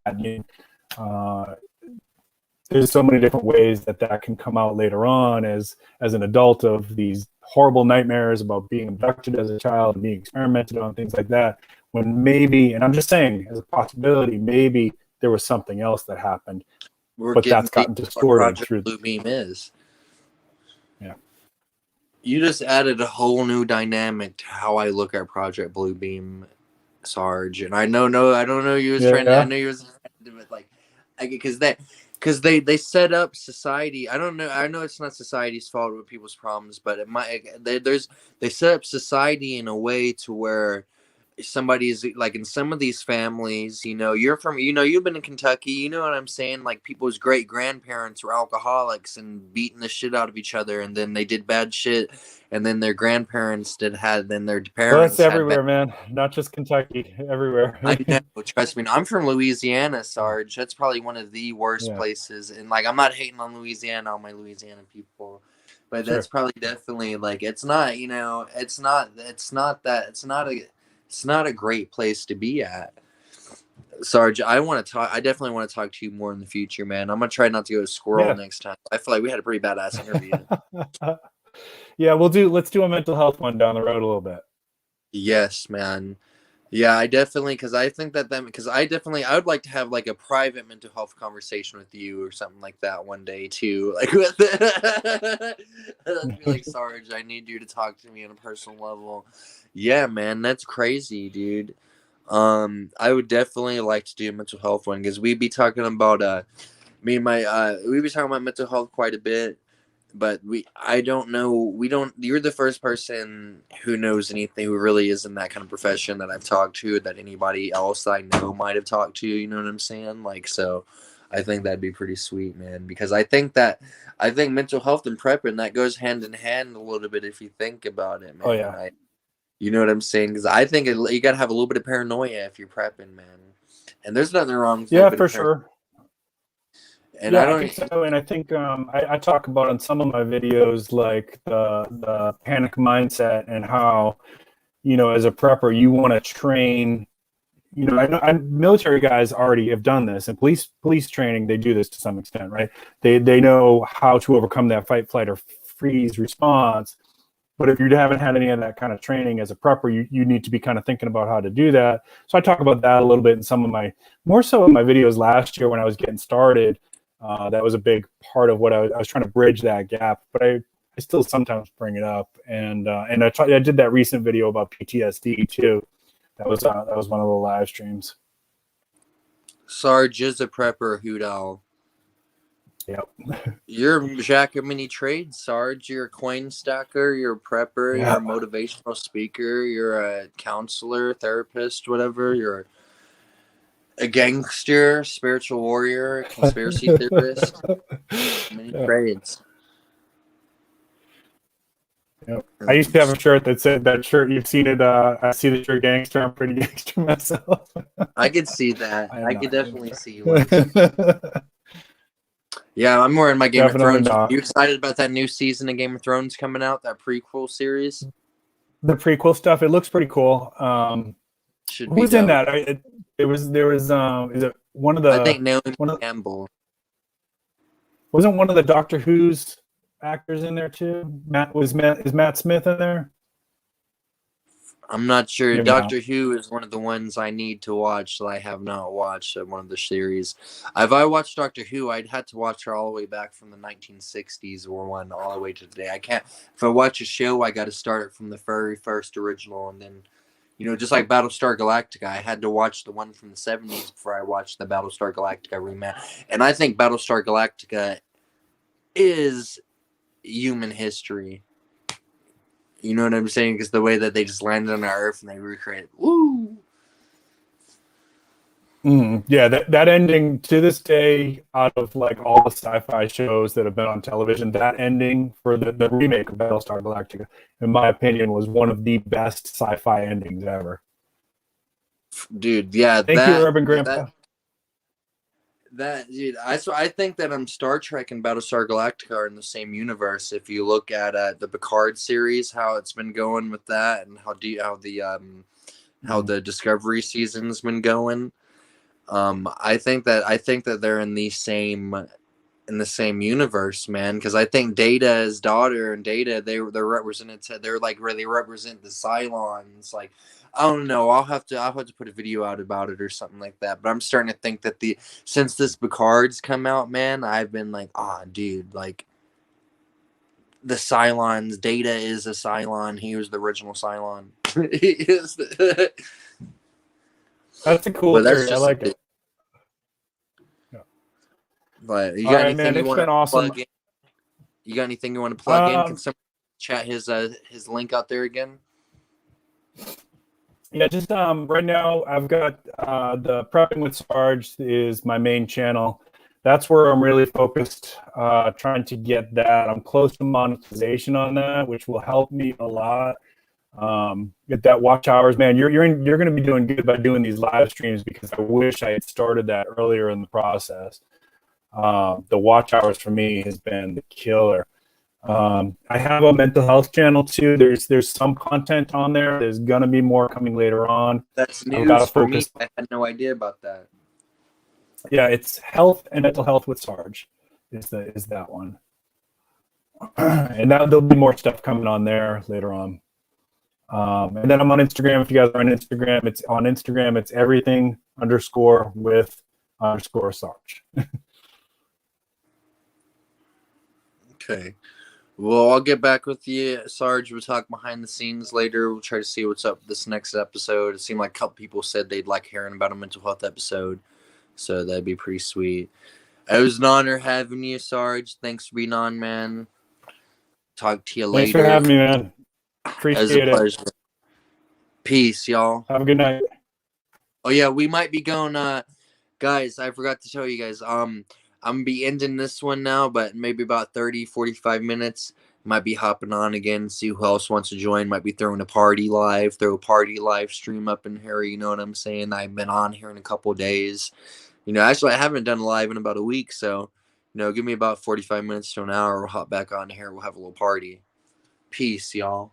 Speaker 4: There's so many different ways that can come out later on as an adult, of these horrible nightmares about being abducted as a child and being experimented on, things like that. When maybe, and I'm just saying as a possibility, maybe there was something else that happened, but that's gotten distorted through
Speaker 2: Blue Beam is.
Speaker 4: Yeah.
Speaker 2: You just added a whole new dynamic to how I look at Project Blue Beam, Sarge. And I don't know you was trying to, I know you was trying to do it like, because they set up society. I know it's not society's fault with people's problems, but they set up society in a way to where somebody's like, in some of these families, you've been in Kentucky, you know what I'm saying? Like, people's great grandparents were alcoholics and beating the shit out of each other, and then they did bad shit, and then their grandparents then their parents.
Speaker 4: Well, that's everywhere, man. Not just Kentucky, everywhere.
Speaker 2: I know, trust me. I'm from Louisiana, Sarge. That's probably one of the worst places. And like, I'm not hating on Louisiana, all my Louisiana people, but
Speaker 4: Sure.
Speaker 2: that's probably definitely like it's not, you know, it's not a great place to be at. Sarge, I definitely want to talk to you more in the future, man. I'm gonna try not to go squirrel
Speaker 4: Yeah.
Speaker 2: next time. I feel like we had a pretty badass interview.
Speaker 4: Yeah, let's do a mental health one down the road a little bit.
Speaker 2: Yes, man. Yeah, I definitely, because I think that I would like to have like a private mental health conversation with you or something like that one day too. Like, with be like, Sarge, I need you to talk to me on a personal level. Yeah, man, that's crazy, dude. I would definitely like to do a mental health one because we'd be talking about we'd be talking about mental health quite a bit. But you're the first person who knows anything, who really is in that kind of profession that I've talked to, that anybody else that I know might have talked to, you know what I'm saying? Like, so I think that'd be pretty sweet, man, because I think mental health and prepping, that goes hand in hand a little bit if you think about it, man.
Speaker 4: Oh, yeah.
Speaker 2: You know what I'm saying? Because I think you got to have a little bit of paranoia if you're prepping, man. And there's nothing wrong with
Speaker 4: Yeah, for sure.
Speaker 2: And
Speaker 4: yeah,
Speaker 2: I don't
Speaker 4: think so. And I think I talk about in some of my videos like the panic mindset and how, you know, as a prepper, you want to train. You know, I military guys already have done this, and police training, they do this to some extent, right? They know how to overcome that fight, flight, or freeze response. But if you haven't had any of that kind of training as a prepper, you need to be kind of thinking about how to do that. So I talk about that a little bit in some of more so in my videos last year when I was getting started. That was a big part of what I was trying to bridge that gap, but I still sometimes bring it up. And I did that recent video about PTSD too. That was one of the live streams.
Speaker 2: Sarge is a prepper, hoot owl.
Speaker 4: Yep.
Speaker 2: You're a jack of many trades, Sarge. You're a coin stacker, you're a prepper,
Speaker 4: Yeah.
Speaker 2: you're a motivational speaker, you're a counselor, therapist, whatever. You're a gangster, spiritual warrior, conspiracy theorist. Many trades.
Speaker 4: Yep. I used to have a shirt that said that shirt. You've seen it. I see that you're a gangster. I'm pretty gangster myself.
Speaker 2: I could see that. I could definitely see one.
Speaker 4: Not.
Speaker 2: Yeah, I'm more in my Game
Speaker 4: Definitely
Speaker 2: of Thrones.
Speaker 4: not.
Speaker 2: Are you excited about that new season of Game of Thrones coming out? That prequel series?
Speaker 4: The prequel stuff. It looks pretty cool.
Speaker 2: Should
Speaker 4: Who
Speaker 2: be
Speaker 4: was in
Speaker 2: dope.
Speaker 4: that? There was is it one of the?
Speaker 2: I think Naomi
Speaker 4: one of,
Speaker 2: Campbell.
Speaker 4: wasn't one of the Doctor Who's actors in there too? Is Matt Smith in there?
Speaker 2: I'm not sure.
Speaker 4: Maybe
Speaker 2: Doctor
Speaker 4: not.
Speaker 2: Who is one of the ones I need to watch that I have not watched of one of the series. If I watched Doctor Who, I'd had to watch her all the way back from the 1960s or one all the way to today. I can't. If I watch a show, I got to start it from the very first original, and then, you know, just like Battlestar Galactica, I had to watch the one from the 70s before I watched the Battlestar Galactica remake. And I think Battlestar Galactica is human history. You know what I'm saying? Because the way that they just landed on our Earth and they recreated, woo!
Speaker 4: Yeah, that ending to this day, out of like all the sci-fi shows that have been on television, that ending for the remake of Battlestar Galactica, in my opinion, was one of the best sci-fi endings ever.
Speaker 2: Dude, yeah.
Speaker 4: Thank you, Urban Grandpa.
Speaker 2: Dude, I think that Star Trek and Battlestar Galactica are in the same universe. If you look at the Picard series, how it's been going with that, and how the Discovery season's been going, I think that they're in the same universe, man. Because I think Data's daughter and Data, they're represented. They're like where they represent the Cylons, like. I don't know. I'll have to put a video out about it or something like that. But I'm starting to think that since this Picard's come out, man, I've been like, dude, like the Cylons. Data is a Cylon. He was the original Cylon. He is
Speaker 4: That's a cool theory. I like it.
Speaker 2: Yeah. But you
Speaker 4: All
Speaker 2: got
Speaker 4: right,
Speaker 2: anything
Speaker 4: man,
Speaker 2: you
Speaker 4: it's
Speaker 2: want
Speaker 4: been
Speaker 2: to
Speaker 4: awesome.
Speaker 2: plug in? You got anything you want to plug in? Can someone chat his link out there again?
Speaker 4: Yeah, just right now I've got the Prepping with Sarge is my main channel. That's where I'm really focused, trying to get that. I'm close to monetization on that, which will help me a lot. Get that watch hours, man. You're going to be doing good by doing these live streams because I wish I had started that earlier in the process. The watch hours for me has been the killer. I have a mental health channel too. There's some content on there. There's gonna be more coming later on.
Speaker 2: That's
Speaker 4: I've got to
Speaker 2: news for me.
Speaker 4: focus.
Speaker 2: I had no idea about that.
Speaker 4: Yeah, it's health and mental health with Sarge. Is that one? And that there'll be more stuff coming on there later on. And then I'm on Instagram. If you guys are on Instagram, it's everything _ with _ Sarge.
Speaker 2: Okay. Well, I'll get back with you, Sarge. We'll talk behind the scenes later. We'll try to see what's up this next episode. It seemed like a couple people said they'd like hearing about a mental health episode, so that'd be pretty sweet. It was an honor having you, Sarge. Thanks for being on, man. Talk to you later.
Speaker 4: Thanks for having me, man.
Speaker 2: It was
Speaker 4: Appreciate
Speaker 2: a
Speaker 4: it.
Speaker 2: pleasure. Peace, y'all.
Speaker 4: Have a good night.
Speaker 2: Oh yeah, we might be going. Guys, I forgot to tell you guys. I'm gonna be ending this one now, but maybe about 30-45 minutes. Might be hopping on again, see who else wants to join. Might be throwing a party live stream up in here. You know what I'm saying? I've been on here in a couple days. Actually, I haven't done live in about a week, so give me about 45 minutes to an hour. We'll hop back on here. We'll have a little party. Peace, y'all.